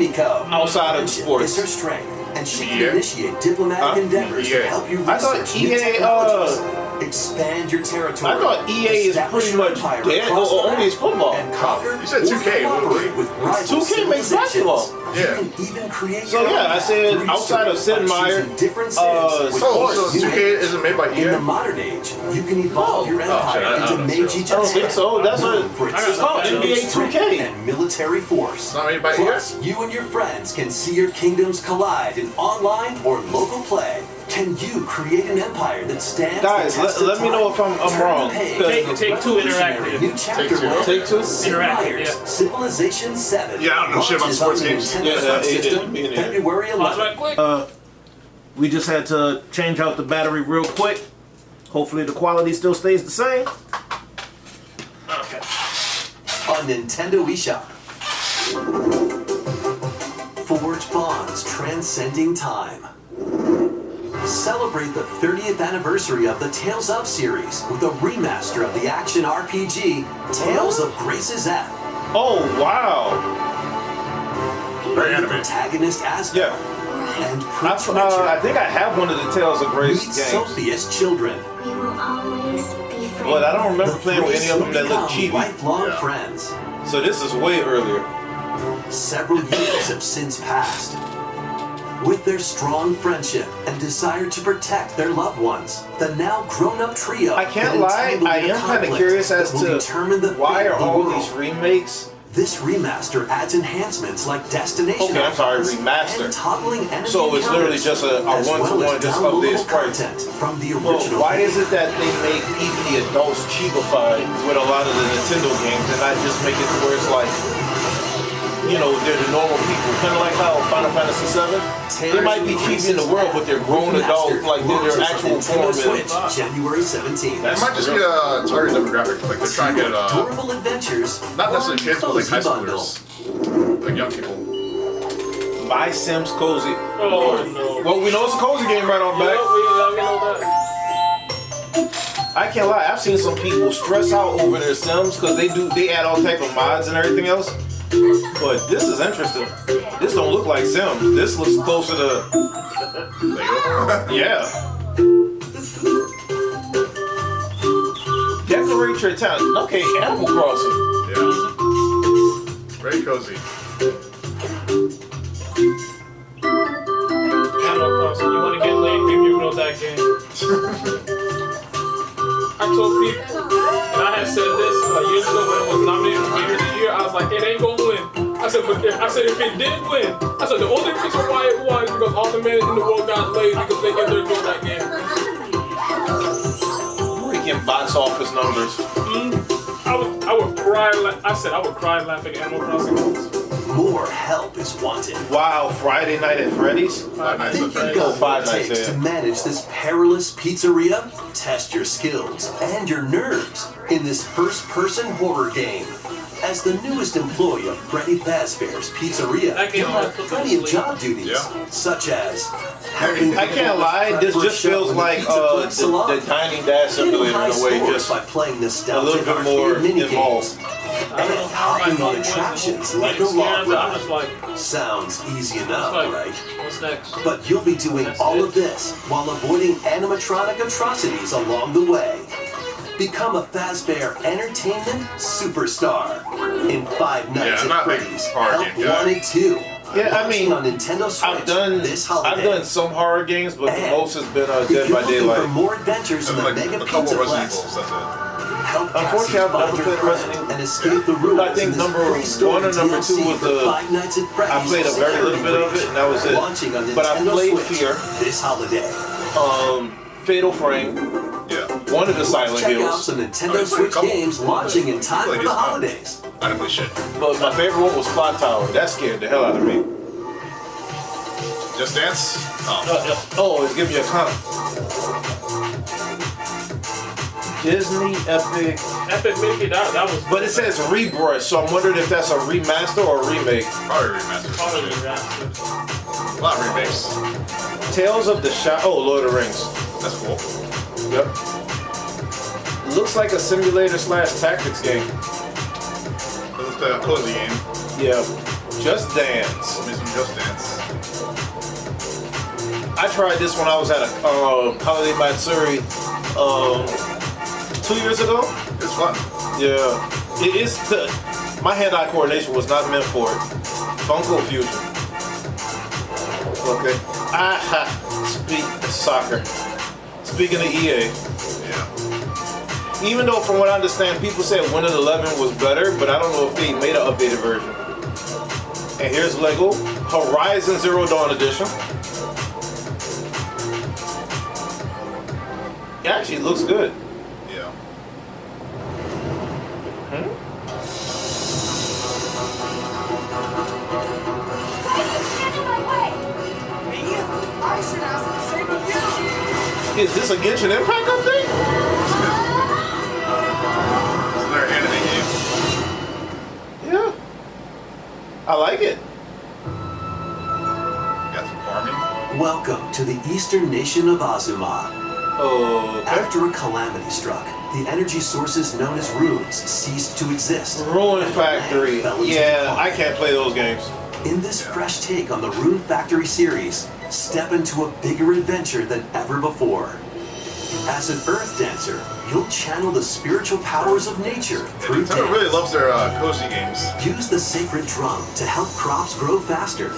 Speaker 2: outside of sports.
Speaker 1: Her strength, and she can initiate diplomatic endeavors to help you
Speaker 2: I thought
Speaker 1: research new
Speaker 2: EA,
Speaker 1: technologies, expand your territory.
Speaker 2: I thought EA is pretty much dead, or only is football.
Speaker 4: You said 2K.
Speaker 1: With
Speaker 2: 2K makes basketball.
Speaker 4: Yeah.
Speaker 2: So yeah, I said outside of Sid Meier,
Speaker 4: so 2K isn't made by EA?
Speaker 1: In the modern age, you can evolve your empire into Meiji
Speaker 2: I don't think so. That's what it's called, NBA 2K.
Speaker 1: And military force.
Speaker 4: Not made by
Speaker 1: Plus, you and your friends can see your kingdoms collide in online or local play. Can you create an empire that stands?
Speaker 2: Guys, let me know if I'm wrong.
Speaker 3: Take 2 interactive.
Speaker 1: New chapter one.
Speaker 2: Take 2?
Speaker 3: Interactive, yeah.
Speaker 1: Civilization 7.
Speaker 4: Yeah, I don't know shit about sports games.
Speaker 1: February 11th.
Speaker 2: We just had to change out the battery real quick. Hopefully the quality still stays the same. Okay.
Speaker 1: On Nintendo eShop. Forge bonds transcending time. Celebrate the 30th anniversary of the Tales of series with a remaster of the action RPG Tales of Grace's F.
Speaker 2: Oh, wow.
Speaker 4: Very animated.
Speaker 1: Protagonist Asgard.
Speaker 2: Yeah.
Speaker 1: And Prince Richard.
Speaker 2: I think I have one of the Tales of Grace
Speaker 1: Meet
Speaker 2: games.
Speaker 1: Sophia's children.
Speaker 17: We will always be friends.
Speaker 2: But I don't remember
Speaker 1: The
Speaker 2: playing with any of them that look
Speaker 1: three
Speaker 2: chibi.
Speaker 1: lifelong friends.
Speaker 2: So this is way earlier.
Speaker 1: Several years have since passed. With their strong friendship and desire to protect their loved ones, the now grown-up trio.
Speaker 2: I can't lie, I am kind of curious as to why are all these remakes.
Speaker 1: This remaster adds enhancements like destination.
Speaker 2: Okay, I'm sorry, remaster.
Speaker 1: And toggling enemy
Speaker 2: So it's literally just a one-to-one, just updates price.
Speaker 1: From the
Speaker 2: Well,
Speaker 1: original.
Speaker 2: why is it that they make even the adults cheapified with a lot of the Nintendo games and not just make it to where it's like, you know, they're the normal people, kind of like how Final Fantasy VII. They might be cheap in the world, but they're grown adults, like they're their actual form.
Speaker 1: January 17th.
Speaker 4: It might just be a target demographic, like they're trying to get
Speaker 1: durable adventures.
Speaker 4: not necessarily kids, but like high schoolers, like young people.
Speaker 2: My Sims Cozy.
Speaker 3: Oh no.
Speaker 2: Well, we know it's a cozy game right on back.
Speaker 3: We know that.
Speaker 2: I can't lie, I've seen some people stress out over their Sims because they add all type of mods and everything else. But this is interesting. This don't look like Sims. This looks closer to yeah. Decorate your town. Okay, Animal Crossing.
Speaker 4: Yeah. Very cozy.
Speaker 3: Animal Crossing. You want to get laid, maybe you know that game. I told people, and I had said this years ago when it was nominated for Game of the Year, I was like, it ain't gonna win. I said, but if it did win, I said the only reason why it won is because all the men in the world got laid because they get their go that game.
Speaker 2: Freaking box office numbers.
Speaker 3: I would cry. I would cry laughing at Animal Crossing.
Speaker 1: More help is wanted.
Speaker 2: Wow, Friday Night at Freddy's?
Speaker 1: Think you've got what it takes to manage this perilous pizzeria? Test your skills and your nerves in this first-person horror game. As the newest employee of Freddy Fazbear's Pizzeria, you'll have plenty of job duties, such as helping
Speaker 2: I can't lie, this just feels like the Dining Dash Simulator in a way, just
Speaker 1: by playing
Speaker 2: a little bit more involved.
Speaker 1: And hopping on attractions like a log ride. Sounds easy enough, right?
Speaker 3: What's next?
Speaker 1: But you'll be doing all of this while avoiding animatronic atrocities along the way. Become a Fazbear Entertainment superstar in Five Nights at Freddy's Help 1 and 2.
Speaker 2: Yeah, I mean,
Speaker 1: on Nintendo Switch
Speaker 2: I've done some horror games, but the most has been Dead by Daylight.
Speaker 1: For more adventures in the Mega Pizza Plex,
Speaker 2: unfortunately, I've never played Resident Evil.
Speaker 1: And escape the rules.
Speaker 2: I think number 1 or number 2 was I played a very little bit of it, and that was it. But I played Fear.
Speaker 1: This holiday.
Speaker 2: Fatal Frame.
Speaker 4: Yeah.
Speaker 2: One of the Silent
Speaker 1: Check out
Speaker 2: Hills.
Speaker 1: some Nintendo Switch games launching in time for the holidays.
Speaker 4: I didn't play shit.
Speaker 2: But my favorite one was Clock Tower. That scared the hell out of me.
Speaker 4: Just Dance?
Speaker 2: It's giving you a comment. Disney Epic
Speaker 3: Mickey, that was.
Speaker 2: But it says Rebrush, so I'm wondering if that's a remaster or a remake.
Speaker 4: Probably remaster. A lot of remakes.
Speaker 2: Tales of the Lord of the Rings.
Speaker 4: That's cool.
Speaker 2: Yep. Looks like a simulator / tactics game.
Speaker 4: It looks like a cozy game.
Speaker 2: Yeah. Just Dance.
Speaker 4: Give me some Just Dance.
Speaker 2: I tried this when I was at a Holiday Matsuri 2 years ago.
Speaker 4: It's fun.
Speaker 2: Yeah. It is my hand-eye coordination was not meant for it. Funko Fusion. Okay. Soccer. Speaking of EA.
Speaker 4: Yeah.
Speaker 2: Even though from what I understand, people said Windows 11 was better, but I don't know if they made an updated version. And here's Lego Horizon Zero Dawn Edition. It actually looks good.
Speaker 4: Yeah.
Speaker 2: Is this a Genshin Impact update?
Speaker 4: It's another anime game.
Speaker 2: Yeah. I like it.
Speaker 4: Got some farming.
Speaker 1: Welcome to the eastern nation of Azuma.
Speaker 2: Okay.
Speaker 1: After a calamity struck, the energy sources known as runes ceased to exist.
Speaker 2: Ruin Factory. Yeah, I can't play those games.
Speaker 1: In this fresh take on the Rune Factory series, step into a bigger adventure than ever before. As an Earth Dancer, you'll channel the spiritual powers of nature through
Speaker 4: Nintendo
Speaker 1: dance.
Speaker 4: really loves their cozy games.
Speaker 1: Use the sacred drum to help crops grow faster.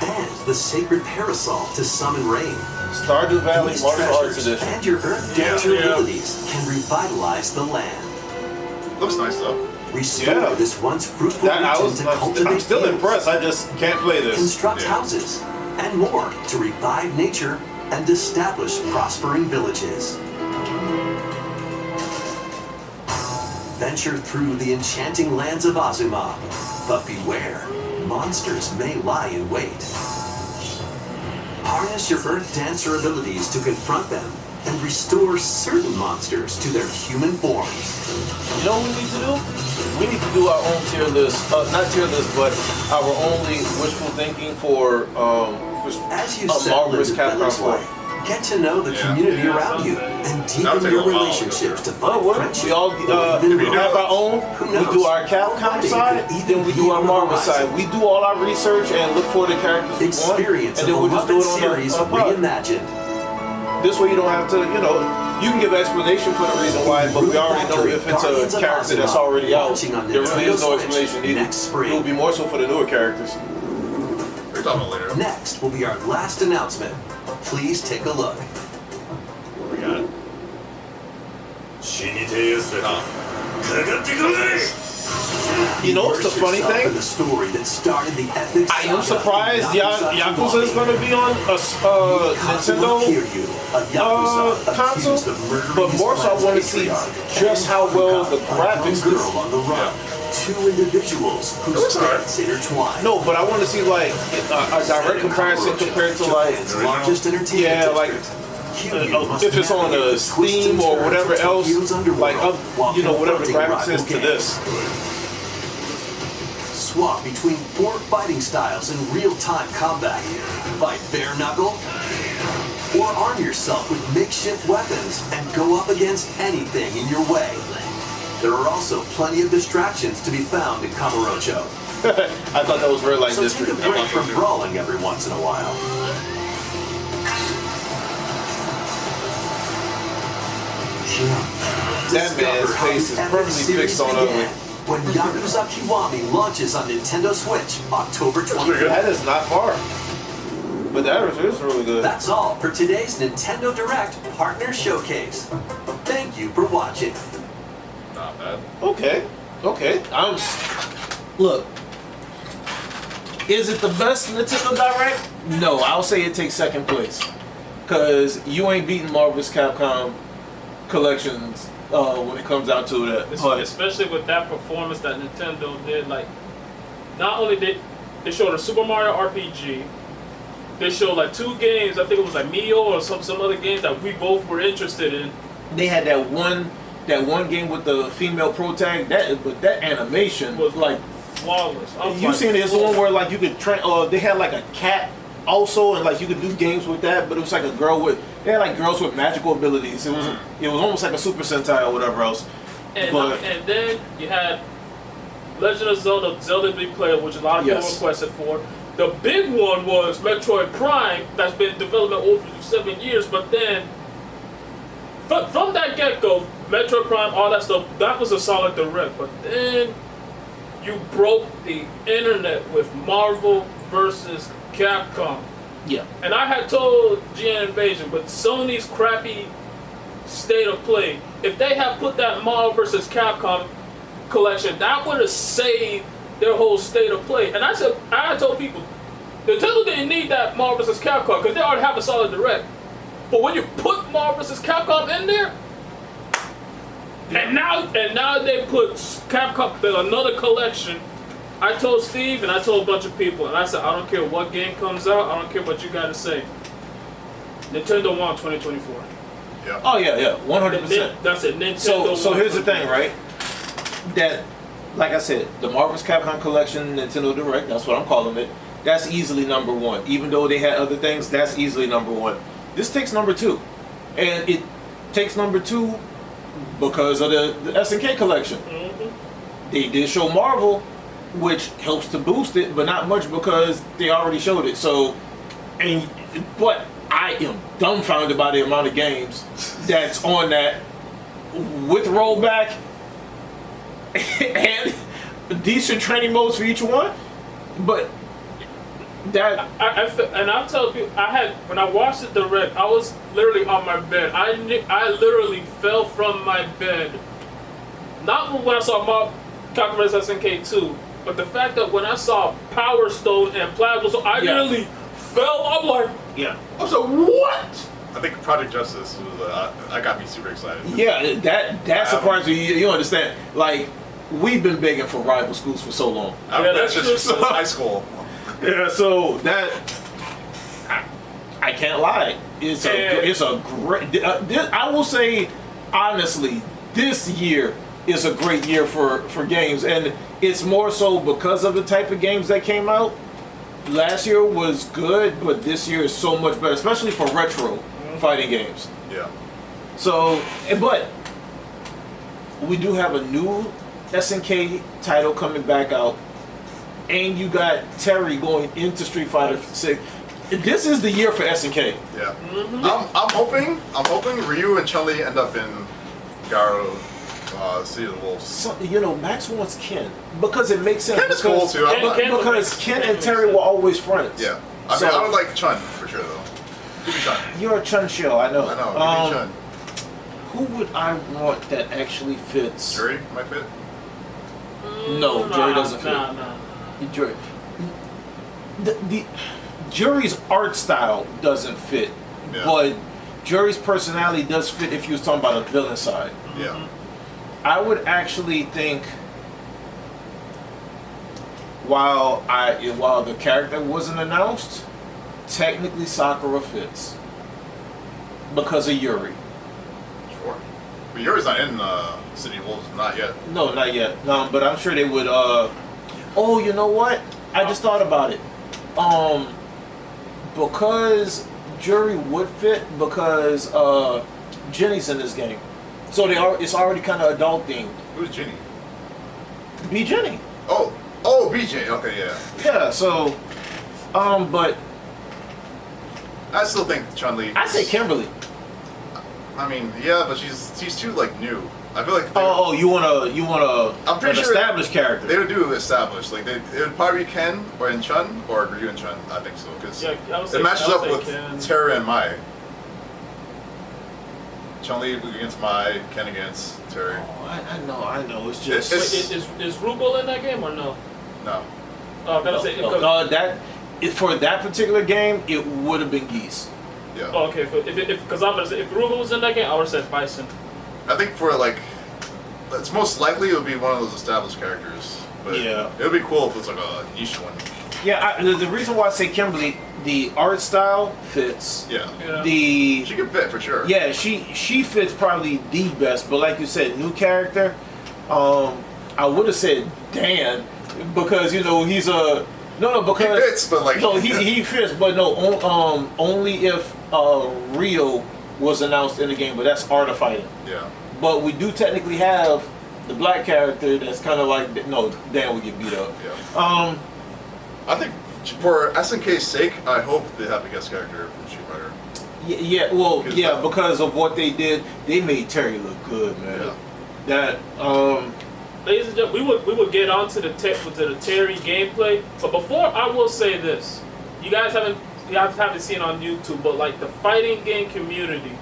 Speaker 1: And the sacred parasol to summon rain.
Speaker 2: Stardew Valley
Speaker 1: These
Speaker 2: Martial Arts
Speaker 1: treasures
Speaker 2: Edition.
Speaker 1: and your Earth Dancer abilities can revitalize the land.
Speaker 4: Looks nice though.
Speaker 1: Restore this once fruitful region to cultivate
Speaker 2: I'm still
Speaker 1: fields,
Speaker 2: impressed. I just can't play this.
Speaker 1: construct houses, and more to revive nature and establish prospering villages. Venture through the enchanting lands of Azuma, but beware, monsters may lie in wait. Harness your Earth Dancer abilities to confront them and restore certain monsters to their human forms.
Speaker 2: You know what we need to do? We need to do our own tier list. Not tier list, but our only wishful thinking for
Speaker 1: As you
Speaker 2: a
Speaker 1: settle
Speaker 2: marvelous
Speaker 1: into
Speaker 2: Capcom
Speaker 1: village
Speaker 2: 4.
Speaker 1: life, get to know the community around you and deepen your relationships to find friendship.
Speaker 2: We all have our own. We do our Capcom side, then we do our Marvel side. We do all our research and look for the characters we want,
Speaker 1: Experience
Speaker 2: and then we just do it
Speaker 1: series
Speaker 2: on the pod.
Speaker 1: reimagined.
Speaker 2: This way you don't have to, you can give explanation for the reason why, but we already know if it's a character that's already out, there really is no explanation needed. It will be more so for the newer characters.
Speaker 4: We're talking about later.
Speaker 1: Next will be our last announcement. Please take a look.
Speaker 4: We got it.
Speaker 2: You know what's the funny thing?
Speaker 1: The story that started the epic
Speaker 2: I am surprised Yakuza is going to be on a Nintendo console, but more so I want to see just how well the graphics do.
Speaker 1: Two individuals whose fates intertwine.
Speaker 2: No, but I want to see like a direct comparison compared to like
Speaker 1: largest entertainment
Speaker 2: like if it's on a Steam or whatever else, like whatever the graphics is to this.
Speaker 1: Swap between 4 fighting styles in real-time combat. Fight bare knuckle, or arm yourself with makeshift weapons and go up against anything in your way. There are also plenty of distractions to be found in Kamurocho.
Speaker 2: I thought that was Red Light
Speaker 1: So
Speaker 2: District.
Speaker 1: take a break from brawling every once in a while.
Speaker 2: That man's face is permanently fixed on ugly.
Speaker 1: When Yakuza Kiwami launches on Nintendo Switch October 20th.
Speaker 2: That is not far. But that is really good.
Speaker 1: That's all for today's Nintendo Direct Partner Showcase. Thank you for watching.
Speaker 4: Not bad.
Speaker 2: Okay. Look. Is it the best Nintendo Direct? No, I'll say it takes second place. Because you ain't beating Marvel's Capcom collections when it comes out to that.
Speaker 3: Especially with that performance that Nintendo did. Like, not only did they showed a Super Mario RPG, they showed like 2 games. I think it was like Mio or some other games that we both were interested in.
Speaker 2: They had that one game with the female pro tag. But that animation was like
Speaker 3: flawless.
Speaker 2: You seen it? It's the one where like you could they had like a cat also, and like you could do games with that. But it was like a girl with they had like girls with magical abilities. It was almost like a Super Sentai or whatever else.
Speaker 3: And then you had Legend of Zelda Big Player, which a lot of people requested for. The big one was Metroid Prime, that's been in development over 7 years, but then from that get-go, Metroid Prime, all that stuff, that was a solid direct, but then you broke the internet with Marvel versus Capcom.
Speaker 2: Yeah.
Speaker 3: And I had told GNInvasiion, but Sony's crappy state of play, if they had put that Marvel versus Capcom collection, that would have saved their whole state of play. And I told people, Nintendo didn't need that Marvel vs. Capcom because they already have a solid direct. But when you put Marvel vs. Capcom in there, and now they put Capcom another collection. I told Steve and I told a bunch of people, and I said, I don't care what game comes out, I don't care what you got to say. Nintendo won 2024.
Speaker 4: Yeah.
Speaker 2: Oh yeah, 100%.
Speaker 3: That's it. Nintendo.
Speaker 2: So here's the thing, right? That, like I said, the Marvel's Capcom Collection Nintendo Direct, that's what I'm calling it, that's easily number 1. Even though they had other things, that's easily number 1. This takes number 2. And it takes number 2 because of the SNK collection. Mm-hmm. They did show Marvel, which helps to boost it, but not much because they already showed it. But I am dumbfounded by the amount of games that's on that with rollback and decent training modes for each one, but that
Speaker 3: I'll tell you, when I watched the direct, I was literally on my bed. I literally fell from my bed. Not when I saw Capcom vs. SNK 2, but the fact that when I saw Power Stone and Plasma Stone, I literally fell. I'm like, I was like, what?
Speaker 4: I think Project Justice was that got me super excited.
Speaker 2: Yeah, that surprised me. You understand? Like, we've been begging for rival schools for so long.
Speaker 4: That's just since high school.
Speaker 2: Yeah, so that I can't lie. It's a great. I will say honestly, this year is a great year for games, and it's more so because of the type of games that came out. Last year was good, but this year is so much better, especially for retro fighting games.
Speaker 4: Yeah.
Speaker 2: So, but we do have a new SNK title coming back out, and you got Terry going into Street Fighter 6. This is the year for SNK.
Speaker 4: Yeah. I'm hoping Ryu and Chun-Li end up in Garo City of the Wolves.
Speaker 2: So, Max wants Ken because it makes sense.
Speaker 4: Ken is cool too.
Speaker 2: Because Ken and Terry were always friends.
Speaker 4: Yeah. I would like Chun for sure though. Give me Chun.
Speaker 2: You're a Chun show, I know.
Speaker 4: Give me Chun.
Speaker 2: Who would I want that actually fits?
Speaker 4: Jury might fit.
Speaker 2: No, Jury doesn't fit.
Speaker 3: No.
Speaker 2: Jury. The Jury's art style doesn't fit, but Jury's personality does fit if you was talking about a villain side.
Speaker 4: Yeah.
Speaker 2: I would actually think, while the character wasn't announced, technically Sakura fits. because of Yuri.
Speaker 4: Sure. But Yuri's not in City of Wolves, not yet.
Speaker 2: No, not yet. No, but I'm sure they would. Oh, you know what? I just thought about it. Because Yuri would fit because Jenny's in this game, so it's already kind of adult themed.
Speaker 4: Who's Jenny?
Speaker 2: Be Jenny.
Speaker 4: Oh, BJ. Okay, yeah.
Speaker 2: Yeah. So, but
Speaker 4: I still think Chun-Li.
Speaker 2: I say Kimberly.
Speaker 4: I mean, yeah, but she's too like new. I feel like.
Speaker 2: You wanna
Speaker 4: I'm pretty
Speaker 2: an
Speaker 4: sure
Speaker 2: established character.
Speaker 4: They would do established. Like it would probably be Ken or in Chun or Ryu and Chun. I think so because it matches up with Terra and Mai. Chun-Li against Mai, Ken against Terry.
Speaker 2: Oh, I know. It's just.
Speaker 3: Is Rugal in that game or no?
Speaker 4: No.
Speaker 3: I gotta say
Speaker 2: for that particular game, it would have been Geese.
Speaker 4: Yeah.
Speaker 3: Oh, okay. Because I'm gonna say if Rugal was in that game, I would have said Bison.
Speaker 4: I think for like, it's most likely it would be one of those established characters. But
Speaker 2: yeah.
Speaker 4: It would be cool if it's like a niche one.
Speaker 2: Yeah, the reason why I say Kimberly, the art style fits.
Speaker 4: Yeah.
Speaker 2: She
Speaker 4: can fit for sure.
Speaker 2: Yeah, she fits probably the best. But like you said, new character. I would have said Dan because he's a because
Speaker 4: he fits, but like
Speaker 2: he fits, but only if Rio was announced in the game, but that's art of fighting.
Speaker 4: Yeah.
Speaker 2: But we do technically have the black character that's kind of like Dan would get beat up.
Speaker 4: Yeah. I think for SNK's sake, I hope they have a guest character from Street Fighter.
Speaker 2: Yeah, because of what they did, they made Terry look good, man.
Speaker 4: Yeah.
Speaker 3: Ladies and gentlemen, we would get onto the Terry gameplay, but before I will say this, you guys haven't seen on YouTube, but like the fighting game community,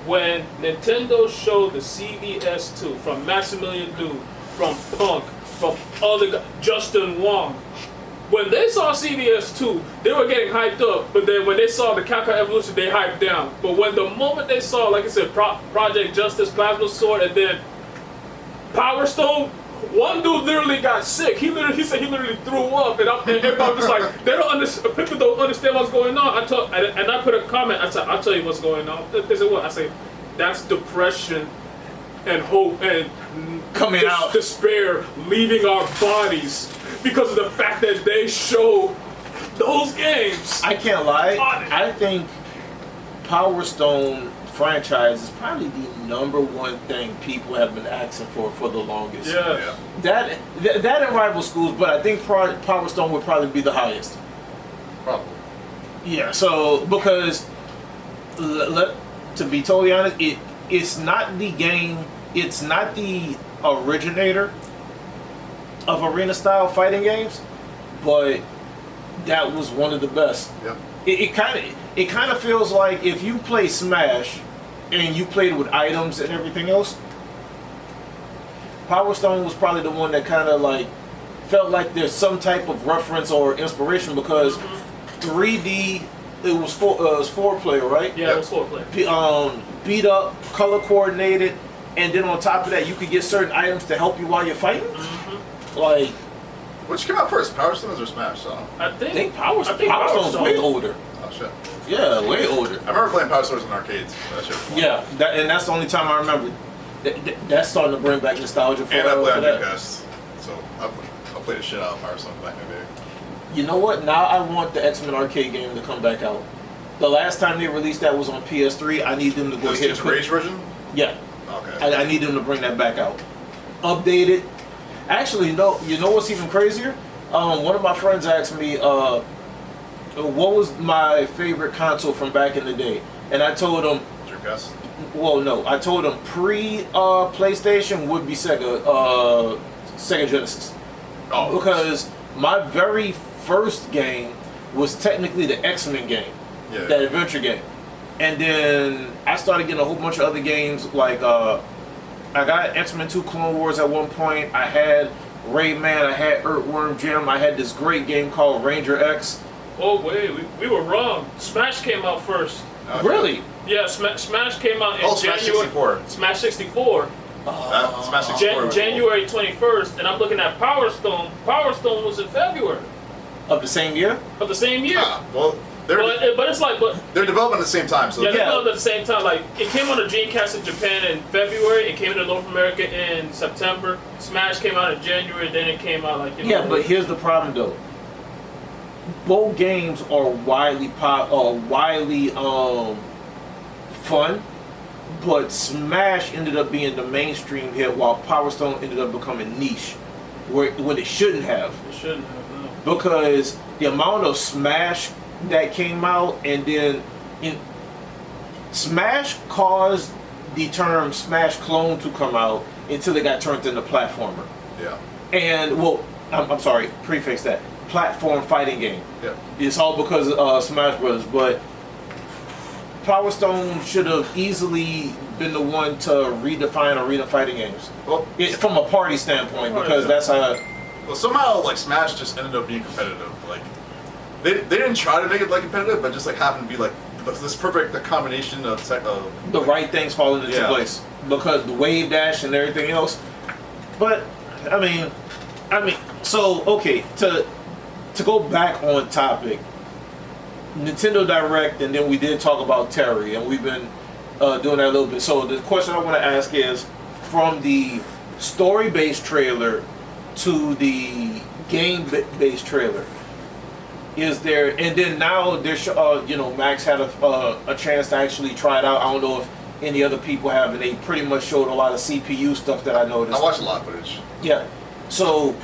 Speaker 3: when Nintendo showed the CVS2 from Maximilian Doom, from Punk, from Justin Wong. When they saw CVS2, they were getting hyped up, but then when they saw the Capcom Evolution, they hyped down. But when the moment they saw, like I said, Project Justice, Plasma Sword, and then Power Stone, one dude literally got sick. He said he literally threw up, and everybody was like, people don't understand what's going on. I put a comment. I said, I'll tell you what's going on. They said what? I say, that's depression and hope and
Speaker 2: coming out,
Speaker 3: despair leaving our bodies because of the fact that they show those games.
Speaker 2: I can't lie. I think Power Stone franchise is probably the #1 thing people have been asking for the longest.
Speaker 3: Yeah.
Speaker 2: That and Rival Schools, but I think Power Stone would probably be the highest.
Speaker 4: Probably.
Speaker 2: Yeah. So because to be totally honest, it's not the game. It's not the originator of arena style fighting games, but that was one of the best.
Speaker 4: Yep.
Speaker 2: It kind of feels like if you play Smash and you played with items and everything else, Power Stone was probably the one that kind of like felt like there's some type of reference or inspiration because 3D, it was 4-player, right?
Speaker 3: Yeah, it was 4-player.
Speaker 2: Beat up, color coordinated, and then on top of that, you could get certain items to help you while you're fighting. Like,
Speaker 4: which came out first, Power Stones or Smash? So
Speaker 3: I think
Speaker 2: Power Stone's way older.
Speaker 4: Oh shit.
Speaker 2: Yeah, way older.
Speaker 4: I remember playing Power Stones in arcades. That shit was fun.
Speaker 2: Yeah, and that's the only time I remember. That's starting to bring back nostalgia for
Speaker 4: And I played on
Speaker 2: that.
Speaker 4: Dreamcast, so I played the shit out of Power Stones back in the day.
Speaker 2: You know what? Now I want the X-Men arcade game to come back out. The last time they released that was on PS3. I need them to go ahead and
Speaker 4: Rage version?
Speaker 2: Yeah.
Speaker 4: Okay.
Speaker 2: I need them to bring that back out. Updated. Actually, no. You know what's even crazier? One of my friends asked me, what was my favorite console from back in the day? And I told him...
Speaker 4: Dreamcast?
Speaker 2: Well, no. I told him pre-PlayStation would be Sega Genesis.
Speaker 4: Oh.
Speaker 2: Because my very first game was technically the X-Men game.
Speaker 4: Yeah.
Speaker 2: That adventure game. And then I started getting a whole bunch of other games like I got X-Men 2 Clone Wars at one point. I had Rayman, I had Earthworm Jim, I had this great game called Ranger X.
Speaker 3: Oh wait, we were wrong. Smash came out first.
Speaker 2: Really?
Speaker 3: Yeah, Smash came out in January.
Speaker 4: Smash 64.
Speaker 3: Smash 64.
Speaker 4: Smash 64
Speaker 3: January 21st, and I'm looking at Power Stone. Power Stone was in February.
Speaker 2: Of the same year?
Speaker 3: Of the same year.
Speaker 4: Well,
Speaker 3: but it's like,
Speaker 4: they're developing at the same time. So
Speaker 3: yeah, they developed at the same time. Like it came on the Dreamcast in Japan in February. It came into North America in September. Smash came out in January. Then it came out like
Speaker 2: Yeah, but here's the problem though. Both games are widely fun, but Smash ended up being the mainstream hit, while Power Stone ended up becoming niche, when it shouldn't have.
Speaker 3: It shouldn't have, no.
Speaker 2: Because the amount of Smash that came out, and then Smash caused the term Smash clone to come out until it got turned into platformer.
Speaker 4: Yeah.
Speaker 2: And I'm sorry, prefix that. Platform fighting game.
Speaker 4: Yeah.
Speaker 2: It's all because of Smash Brothers, but Power Stone should have easily been the one to redefine arena fighting games.
Speaker 4: Well,
Speaker 2: from a party standpoint, because that's how.
Speaker 4: Well, somehow like Smash just ended up being competitive. Like they didn't try to make it like competitive, but just like happened to be like this perfect combination of
Speaker 2: the right things falling into place, because the wave dash and everything else. But I mean, so okay, to go back on topic, Nintendo Direct, and then we did talk about Terry, and we've been doing that a little bit. So the question I want to ask is, from the story-based trailer to the game-based trailer, is there? And then now there's, Max had a chance to actually try it out. I don't know if any other people have, and they pretty much showed a lot of CPU stuff that I noticed.
Speaker 4: I watched a lot of footage.
Speaker 2: Yeah. So